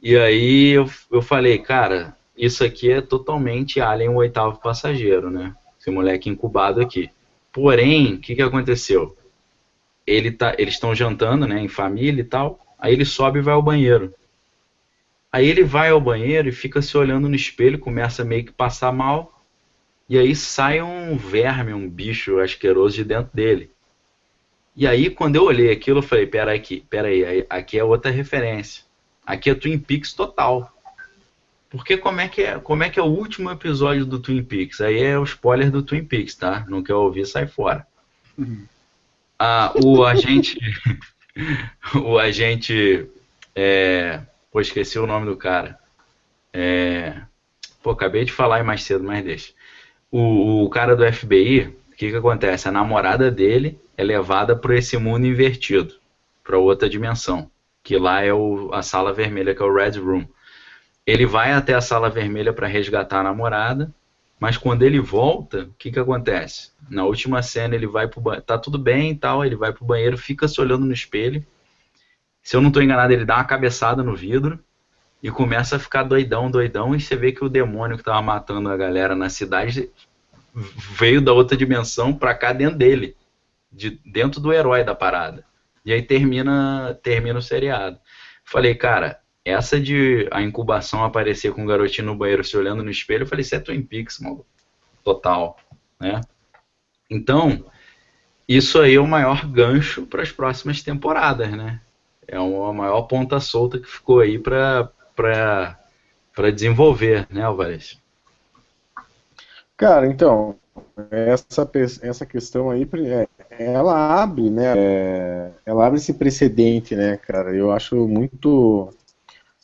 A: E aí eu falei, cara, isso aqui é totalmente Alien, o oitavo passageiro, né? Esse moleque incubado aqui. Porém, o que aconteceu? Eles estão jantando, né, em família e tal. Aí ele sobe e vai ao banheiro. Aí ele vai ao banheiro e fica se olhando no espelho, começa meio que passar mal. E aí sai um verme, um bicho asqueroso de dentro dele. E aí, quando eu olhei aquilo, eu falei, peraí, aqui é outra referência. Aqui é Twin Peaks total. Porque como é que é o último episódio do Twin Peaks? Aí é o spoiler do Twin Peaks, tá? Não quer ouvir, sai fora. O agente... o agente... Pô, esqueci o nome do cara. Pô, acabei de falar aí mais cedo, mas deixa. O cara do FBI, o que acontece? A namorada dele é levada para esse mundo invertido, para outra dimensão, que lá é a sala vermelha, que é o Red Room. Ele vai até a sala vermelha para resgatar a namorada, mas quando ele volta, o que acontece? Na última cena ele vai pro banheiro, tá tudo bem e tal, ele vai pro banheiro, fica se olhando no espelho. Se eu não estou enganado, ele dá uma cabeçada no vidro e começa a ficar doidão, e você vê que o demônio que tava matando a galera na cidade veio da outra dimensão pra cá dentro dele, dentro do herói da parada. E aí termina o seriado. Falei, cara, essa de a incubação aparecer com o garotinho no banheiro se olhando no espelho, eu falei, isso é Twin Peaks, maluco. Total, né? Então, isso aí é o maior gancho para as próximas temporadas, né? É a maior ponta solta que ficou aí para desenvolver, né, Alvarez?
B: Cara, então, essa questão aí, ela abre, né? Ela abre esse precedente, né, cara? Eu acho muito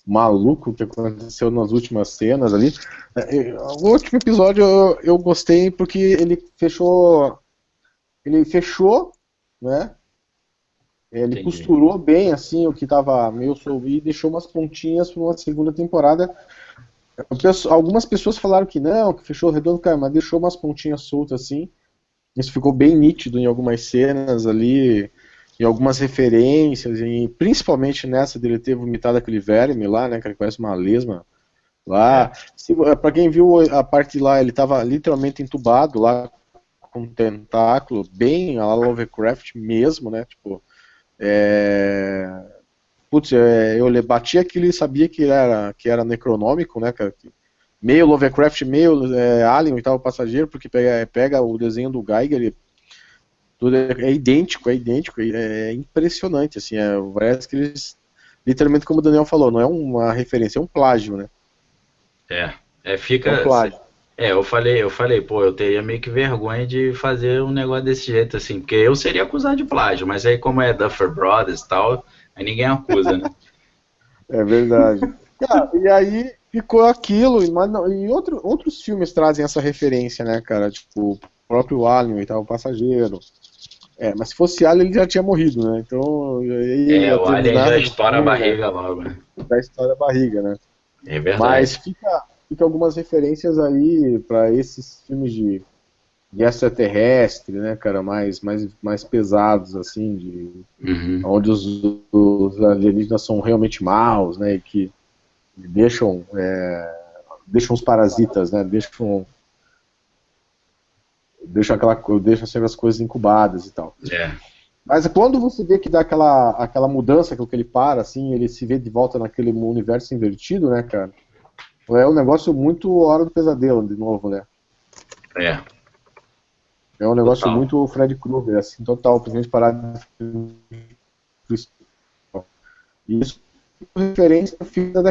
B: maluco o que aconteceu nas últimas cenas ali. O último episódio eu gostei porque ele fechou, né? Ele
A: Entendi.
B: costurou bem assim o que estava meio solto e deixou umas pontinhas para uma segunda temporada. Algumas pessoas falaram que não, que fechou redondo, cara, mas deixou umas pontinhas soltas assim. Isso ficou bem nítido em algumas cenas ali, em algumas referências, e principalmente nessa dele ter vomitado aquele verme lá, né, que parece uma lesma lá. Pra quem viu a parte lá, ele tava literalmente entubado lá, com um tentáculo, bem a la Lovecraft mesmo, né, tipo... Putz, eu bati aquilo e sabia que era necronômico, né, cara? Meio Lovecraft, meio Alien, o oitavo passageiro, porque pega o desenho do Geiger e tudo é idêntico, é impressionante, assim, parece que eles, literalmente como o Daniel falou, não é uma referência, é um plágio, né?
A: Fica...
B: É um plágio.
A: Eu falei, pô, eu teria meio que vergonha de fazer um negócio desse jeito, assim, porque eu seria acusado de plágio, mas aí como é Duffer Brothers e tal, aí ninguém acusa, né?
B: É verdade. Cara, e aí ficou aquilo, e outros filmes trazem essa referência, né, cara? Tipo, o próprio Alien, o oitavo passageiro. Mas se fosse Alien, ele já tinha morrido, né? Então, aí
A: O Alien já estoura a barriga logo, né?
B: Da história da barriga, né?
A: É verdade.
B: Mas fica algumas referências aí para esses filmes de extraterrestre, né, cara, mais pesados, assim, onde os alienígenas são realmente maus, né, e que deixam os parasitas, né, deixam sempre as coisas incubadas e tal. Mas quando você vê que dá aquela mudança, que ele para, assim, ele se vê de volta naquele universo invertido, né, cara, é um negócio muito Hora do Pesadelo, de novo, né. É um negócio total. Muito Fred Krueger, assim, total, principalmente parar de... Isso é referência ao filme da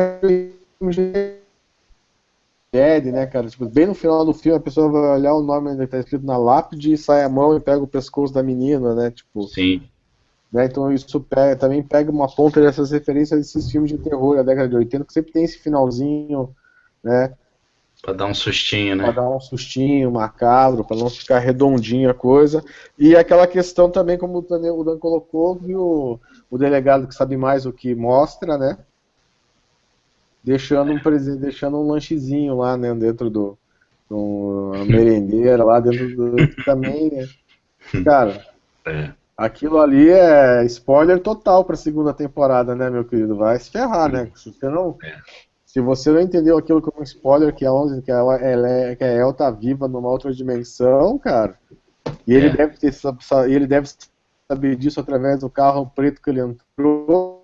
B: Dead, né, cara? Tipo, bem no final do filme a pessoa vai olhar o nome que tá escrito na lápide, sai a mão e pega o pescoço da menina, né? Tipo,
A: sim.
B: Né, então isso também pega uma ponta dessas referências desses filmes de terror da década de 80, que sempre tem esse finalzinho, né?
A: Pra dar um sustinho,
B: Pra
A: né?
B: dar um sustinho macabro, pra não ficar redondinha a coisa. E aquela questão também, como o Dan colocou, viu o delegado que sabe mais o que mostra, né? Deixando um lanchezinho lá, né, dentro uma merendeira lá dentro do também, né? Cara,
A: É.
B: aquilo ali é spoiler total pra segunda temporada, né, meu querido? Vai se ferrar, né? Se você não entendeu aquilo como spoiler, que que a El tá viva numa outra dimensão, cara, e ele deve saber disso através do carro preto que ele entrou.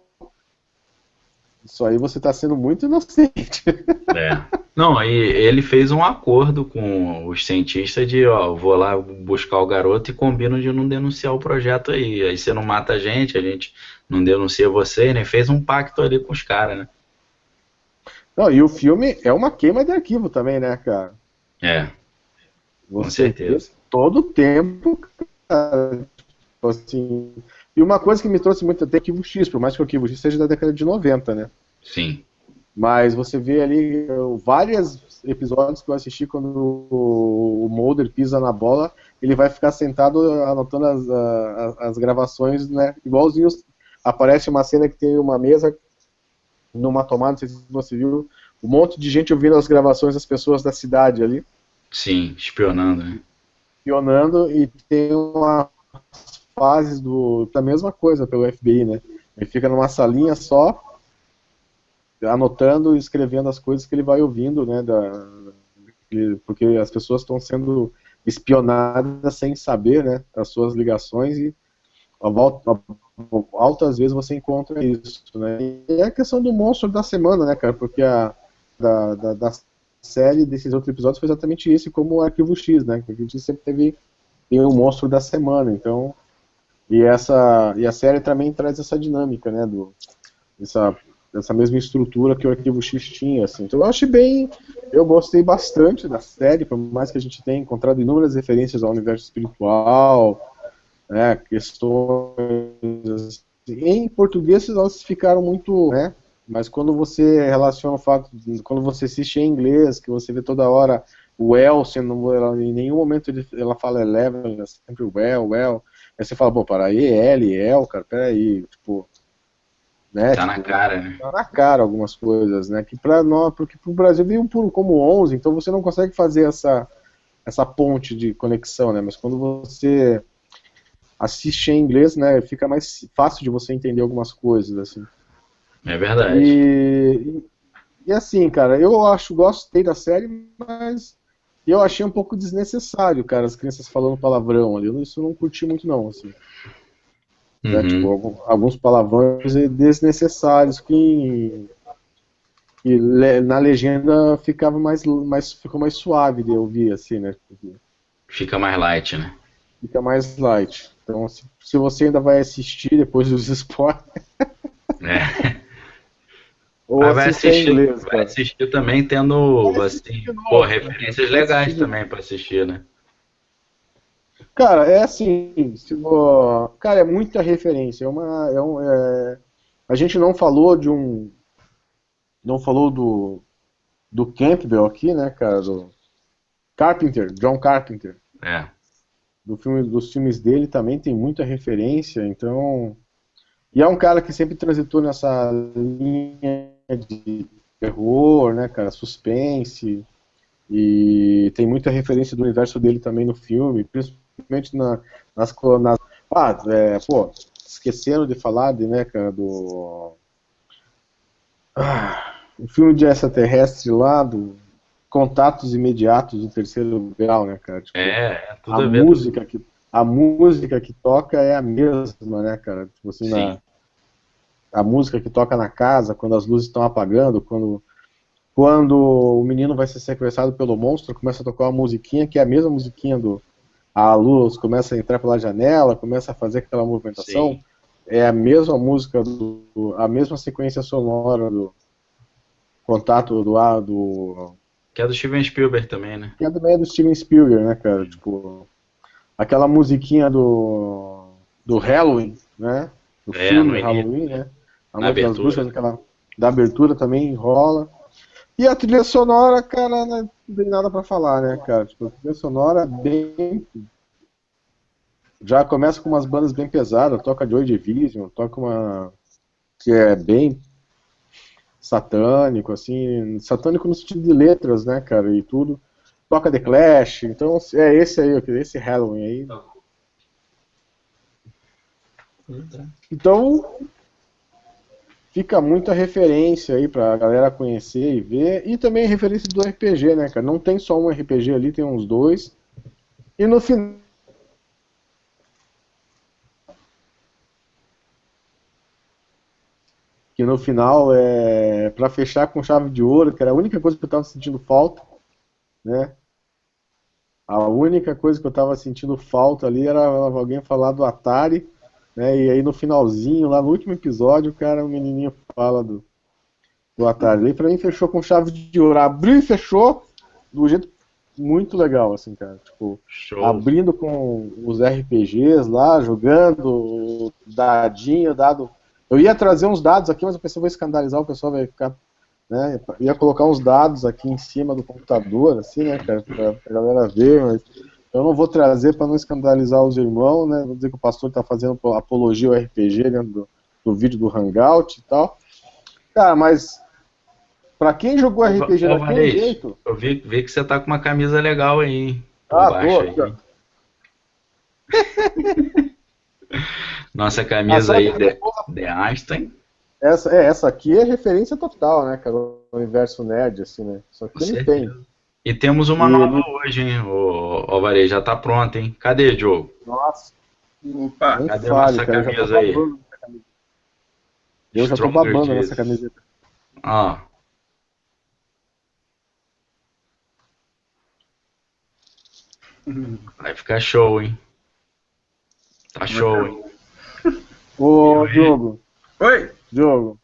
B: Isso aí você tá sendo muito inocente.
A: É. Não, e ele fez um acordo com os cientistas de, ó, eu vou lá buscar o garoto e combino de não denunciar o projeto aí. Aí você não mata a gente não denuncia você, né? Fez um pacto ali com os caras, né?
B: Não, e o filme é uma queima de arquivo também, né, cara?
A: É, com
B: Você vê
A: certeza.
B: todo o tempo, cara, tipo assim. E uma coisa que me trouxe muito até Arquivo X, por mais que o Arquivo X seja da década de 90, né?
A: Sim,
B: Mas você vê ali vários episódios que eu assisti quando o Mulder pisa na bola, ele vai ficar sentado anotando as gravações, né? Igualzinho aparece uma cena que tem uma mesa numa tomada, não sei se você viu, um monte de gente ouvindo as gravações das pessoas da cidade ali,
A: sim, espionando, né?
B: espionando, e tem umas fases da mesma coisa pelo FBI, né? Ele fica numa salinha só, anotando e escrevendo as coisas que ele vai ouvindo, né? Porque as pessoas estão sendo espionadas sem saber, né? As suas ligações e altas vezes você encontra isso, né? E é a questão do monstro da semana, né, cara? Porque da série desses outros episódios foi exatamente isso, como o Arquivo X, né? Que a gente sempre tem o monstro da semana, então. E a série também traz essa dinâmica, né? Essa mesma estrutura que o Arquivo X tinha, assim. Então eu gostei bastante da série, por mais que a gente tenha encontrado inúmeras referências ao universo espiritual, né, questões assim. Em português elas ficaram muito, né, mas quando você relaciona o fato, quando você assiste em inglês, que você vê toda hora o El sendo, em nenhum momento ela fala Eleven, é sempre o El, aí você fala, pô, para aí, L, El, cara, peraí, tipo, né,
A: Tá na cara, né?
B: tá na cara algumas coisas, né, que pra nós, porque pro Brasil veio como 11, então você não consegue fazer essa ponte de conexão, né, mas quando você assiste em inglês, né, fica mais fácil de você entender algumas coisas, assim.
A: É verdade.
B: E assim, cara, gostei da série, mas eu achei um pouco desnecessário, cara, as crianças falando palavrão ali. Isso eu não curti muito, não, assim. Né, tipo,
A: Uhum.
B: alguns palavrões desnecessários na legenda ficou mais suave de ouvir, assim, né?
A: Fica mais light, né?
B: Fica mais light. Então, se você ainda vai assistir depois dos spoilers,
A: É.
B: ou
A: Mas
B: assiste em inglês,
A: vai
B: cara.
A: assistir também tendo,
B: Vai assistir
A: assim,
B: de
A: pô,
B: novo, cara.
A: referências
B: Vai assistir
A: legais
B: de
A: também pra assistir, né?
B: Cara, é assim, cara, é muita referência. A gente não falou do Campbell aqui, né, cara, do John Carpenter,
A: É.
B: dos filmes dele também tem muita referência, então, e é um cara que sempre transitou nessa linha de terror, né, cara, suspense, e tem muita referência do universo dele também no filme, principalmente nas pô, esquecendo de falar né, cara, o filme de extraterrestre lá, do Contatos Imediatos do Terceiro Grau, né, cara, tipo,
A: É
B: a
A: tudo a ver.
B: música que, a música que toca é a mesma, né, cara, tipo assim,
A: Sim,
B: a música que toca na casa, quando as luzes estão apagando, quando o menino vai ser sequestrado pelo monstro, começa a tocar uma musiquinha que é a mesma musiquinha a luz começa a entrar pela janela, começa a fazer aquela movimentação,
A: sim.
B: é a mesma música, a mesma sequência sonora do contato
A: Que é do Steven Spielberg também, né?
B: que é também do Steven Spielberg, né, cara, tipo, aquela musiquinha do Halloween, né, do
A: É, no
B: filme
A: início,
B: Halloween, né, A
A: na
B: Noite das
A: abertura.
B: Bruxas, aquela da abertura também rola. E a trilha sonora, cara, não tem nada pra falar, né, cara? Tipo, a trilha sonora é bem... Já começa com umas bandas bem pesadas, toca Joy Division, toca uma... que é bem satânico, assim, satânico no sentido de letras, né, cara, e tudo. Toca The Clash, então é esse aí, esse Halloween aí. Então, fica muita referência aí pra galera conhecer e ver, e também referência do RPG, né, cara, não tem só um RPG ali, tem uns dois, e no final que no final é para fechar com chave de ouro, que era a única coisa que eu estava sentindo falta, né? A única coisa que eu estava sentindo falta ali era alguém falar do Atari, né? E aí no finalzinho, lá no último episódio, o cara, o menininho fala do Atari. E para mim fechou com chave de ouro, abriu e fechou do jeito muito legal, assim, cara. Tipo,
A: Show.
B: Abrindo com os RPGs lá, jogando dadinho, dado. Eu ia trazer uns dados aqui, mas eu pensei, vou escandalizar, o pessoal vai ficar, né, ia colocar uns dados aqui em cima do computador, assim, né, cara, pra galera ver, mas eu não vou trazer para não escandalizar os irmãos, né, vou dizer que o pastor tá fazendo apologia ao RPG dentro do vídeo do Hangout e tal. Cara, mas pra quem jogou RPG daquele jeito...
A: Eu vi que você tá com uma camisa legal aí, hein?
B: Tô.
A: Nossa camisa aí, The Einstein.
B: Essa aqui é referência total, né, cara? O universo nerd, assim, né? Só que ele tem.
A: E temos uma nova hoje, hein, o Alvarez, já tá pronta, hein? Cadê, Diogo?
B: Nossa.
C: Opa,
A: cadê a nossa camisa aí?
B: Eu já tô babando nessa camiseta.
A: Ó. Vai ficar show, hein? Tá show, hein?
B: Ô, Diogo.
C: Oi?
B: Diogo,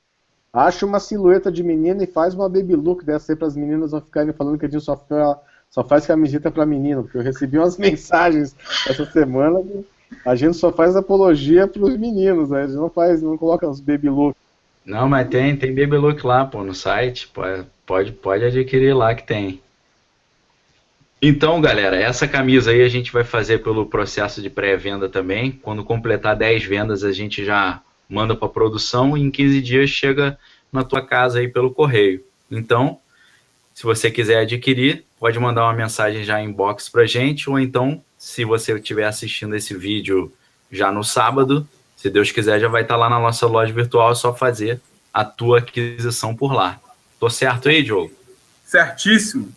B: acha uma silhueta de menina e faz uma baby look dessa aí para as meninas não ficarem falando que a gente só faz camiseta para menino, porque eu recebi umas mensagens essa semana que a gente só faz apologia para os meninos, né? A gente não coloca os baby look.
A: Não, mas tem baby look lá, pô, no site, pode adquirir lá que tem. Então, galera, essa camisa aí a gente vai fazer pelo processo de pré-venda também. Quando completar 10 vendas, a gente já manda para produção e em 15 dias chega na tua casa aí pelo correio. Então, se você quiser adquirir, pode mandar uma mensagem já em inbox pra gente, ou então, se você estiver assistindo esse vídeo já no sábado, se Deus quiser, já vai estar lá na nossa loja virtual, é só fazer a tua aquisição por lá. Tô certo aí, Diogo?
C: Certíssimo.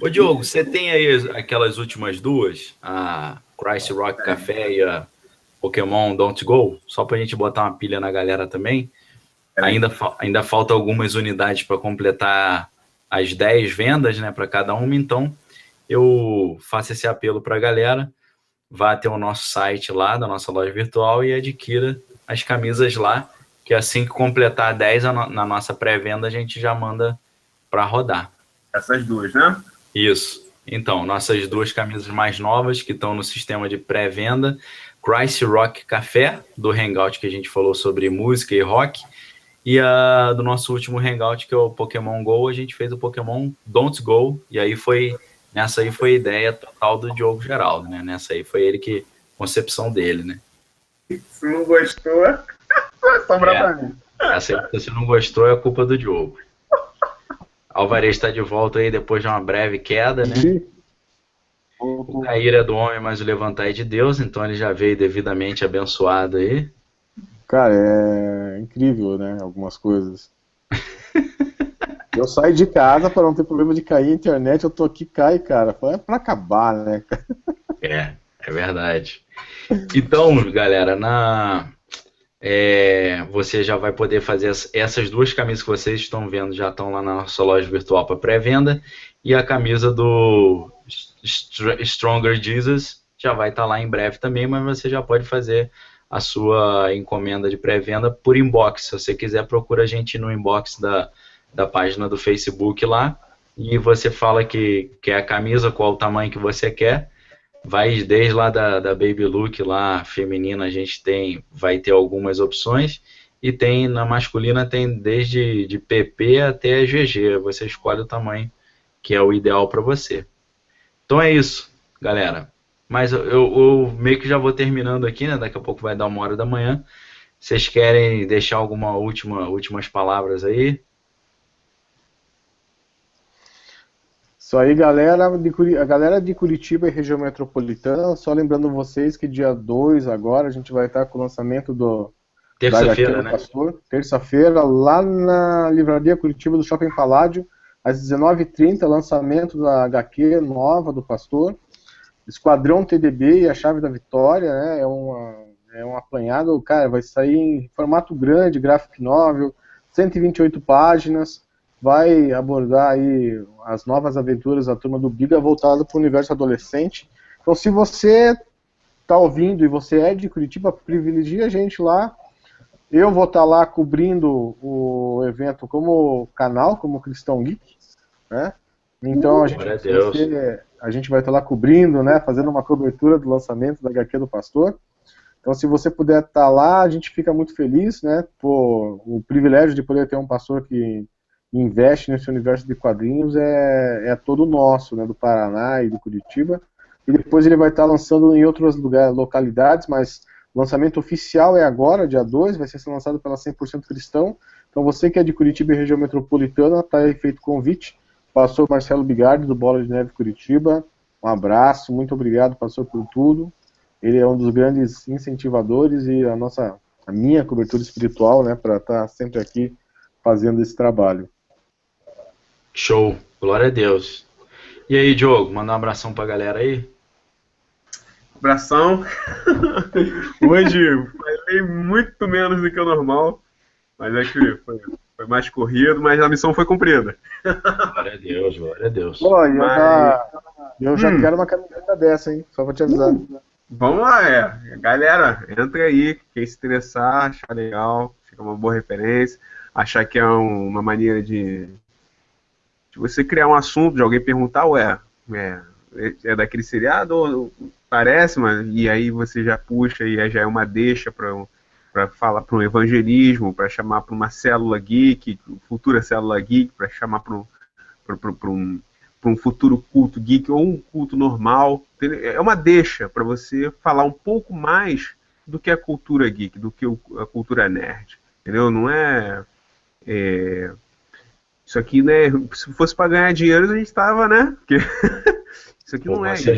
A: Ô, Diogo, você tem aí aquelas últimas duas, a Christ Rock Café e a Pokémon Don't Go, só pra gente botar uma pilha na galera também. Ainda falta algumas unidades para completar as 10 vendas, né, para cada uma, então eu faço esse apelo para a galera, vá até o nosso site lá, da nossa loja virtual, e adquira as camisas lá, que assim que completar 10 na nossa pré-venda, a gente já manda para rodar.
C: Essas duas, né?
A: Isso. Então, nossas duas camisas mais novas, que estão no sistema de pré-venda, Christ Rock Café, do Hangout que a gente falou sobre música e rock, e a do nosso último Hangout, que é o Pokémon GO, a gente fez o Pokémon Don't Go, e aí nessa aí foi a ideia total do Diogo Geraldo, né? Nessa aí foi concepção dele, né?
C: Se não gostou, sobra pra mim.
A: Essa aí, se não gostou, é culpa do Diogo. Alvarez está de volta aí depois de uma breve queda, né? O cair é do homem, mas o levantar é de Deus, então ele já veio devidamente abençoado aí.
B: Cara, é incrível, né? Algumas coisas. Eu saio de casa para não ter problema de cair a internet, eu tô aqui, cai, cara. É pra acabar, né?
A: É verdade. Então, galera, você já vai poder fazer essas duas camisas que vocês estão vendo, já estão lá na nossa loja virtual para pré-venda, e a camisa do Stronger Jesus já vai estar lá em breve também, mas você já pode fazer a sua encomenda de pré-venda por inbox. Se você quiser, procura a gente no inbox da página do Facebook lá, e você fala que quer a camisa, qual o tamanho que você quer. Vai desde lá da Baby Look lá, feminina, a gente vai ter algumas opções, e tem na masculina tem desde de PP até GG, você escolhe o tamanho que é o ideal para você. Então é isso, galera. Mas eu meio que já vou terminando aqui, né? Daqui a pouco vai dar 1h da manhã. Vocês querem deixar alguma últimas palavras aí?
B: Isso aí, galera a galera de Curitiba e região metropolitana, só lembrando vocês que dia 2 agora a gente vai estar com o lançamento
A: terça-feira, né?
B: Terça-feira, lá na Livraria Curitiba do Shopping Paládio, às 19h30, lançamento da HQ nova do Pastor, Esquadrão TDB e a Chave da Vitória, né? É um apanhado, cara, vai sair em formato grande, graphic novel, 128 páginas, vai abordar aí as novas aventuras da turma do Giga voltada para o universo adolescente. Então, se você está ouvindo e você é de Curitiba, privilegie a gente lá. Eu vou estar lá cobrindo o evento como canal, como Cristão Geek, né? Então a gente vai estar lá cobrindo, né, fazendo uma cobertura do lançamento da HQ do Pastor. Então, se você puder estar lá, a gente fica muito feliz, né? Pô, o privilégio de poder ter um pastor que investe nesse universo de quadrinhos é todo nosso, né? Do Paraná e do Curitiba. E depois ele vai estar lançando em outras localidades, mas o lançamento oficial é agora, dia 2, vai ser lançado pela 100% Cristão. Então, você que é de Curitiba e região metropolitana, está aí feito o convite. Pastor Marcelo Bigardi, do Bola de Neve Curitiba. Um abraço, muito obrigado, pastor, por tudo. Ele é um dos grandes incentivadores e a minha cobertura espiritual, né, para estar sempre aqui fazendo esse trabalho.
A: Show, glória a Deus. E aí, Diogo, manda um abração pra galera aí.
C: Abração. Hoje falei muito menos do que o normal, mas é que foi mais corrido, mas a missão foi cumprida.
A: Glória a Deus, glória a Deus.
B: Pô, eu já quero uma caminhoneta dessa, hein? Só pra te avisar.
C: Vamos lá, galera, entra aí, quem se interessar, achar legal, fica uma boa referência, achar que é uma maneira de você criar um assunto, de alguém perguntar, é daquele seriado, ou parece, mas, e aí você já puxa, e aí já é uma deixa para falar para um evangelismo, para chamar para uma célula geek, futura célula geek, para chamar para um futuro culto geek ou um culto normal. É uma deixa para você falar um pouco mais do que a cultura geek, do que a cultura nerd, entendeu? Não isso aqui, né? Se fosse para ganhar dinheiro a gente estava, né? Porque isso aqui não é isso.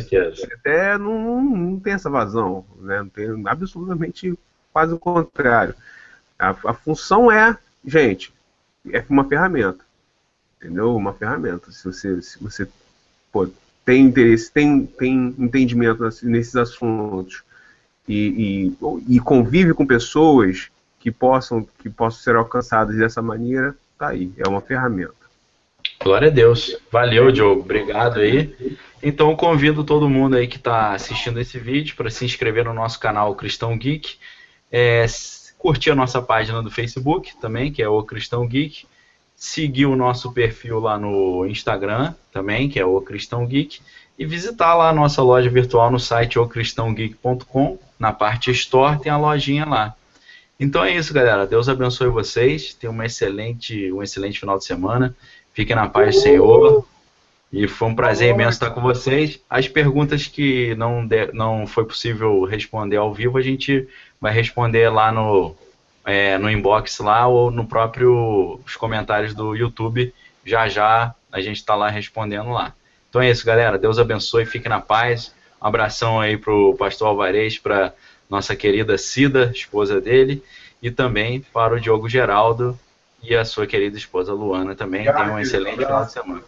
C: Até não tem essa vazão, né? Não tem absolutamente quase o contrário. A função gente, é uma ferramenta. Entendeu? Uma ferramenta. Se você tem interesse, tem entendimento nesses assuntos e convive com pessoas que possam ser alcançadas dessa maneira, tá aí. É uma ferramenta.
A: Glória a Deus. Valeu, Diogo. Obrigado aí. Então, eu convido todo mundo aí que está assistindo esse vídeo para se inscrever no nosso canal Cristão Geek. Curtir a nossa página do Facebook também, que é o Cristão Geek. Seguir o nosso perfil lá no Instagram também, que é o Cristão Geek. E visitar lá a nossa loja virtual no site ocristãogeek.com. Na parte Store tem a lojinha lá. Então é isso, galera. Deus abençoe vocês. Tenham um excelente final de semana. Fiquem na paz do Senhor. E foi um prazer imenso estar com vocês. As perguntas que não foi possível responder ao vivo, a gente vai responder lá no inbox lá ou no próprio os comentários do YouTube. Já a gente está lá respondendo lá. Então é isso, galera. Deus abençoe. Fiquem na paz. Um abração aí para o pastor Alvarez, para nossa querida Cida, esposa dele, e também para o Diogo Geraldo e a sua querida esposa Luana também. Tenham um excelente final de semana.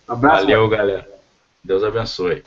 C: Abraço.
A: Valeu, galera. Deus abençoe.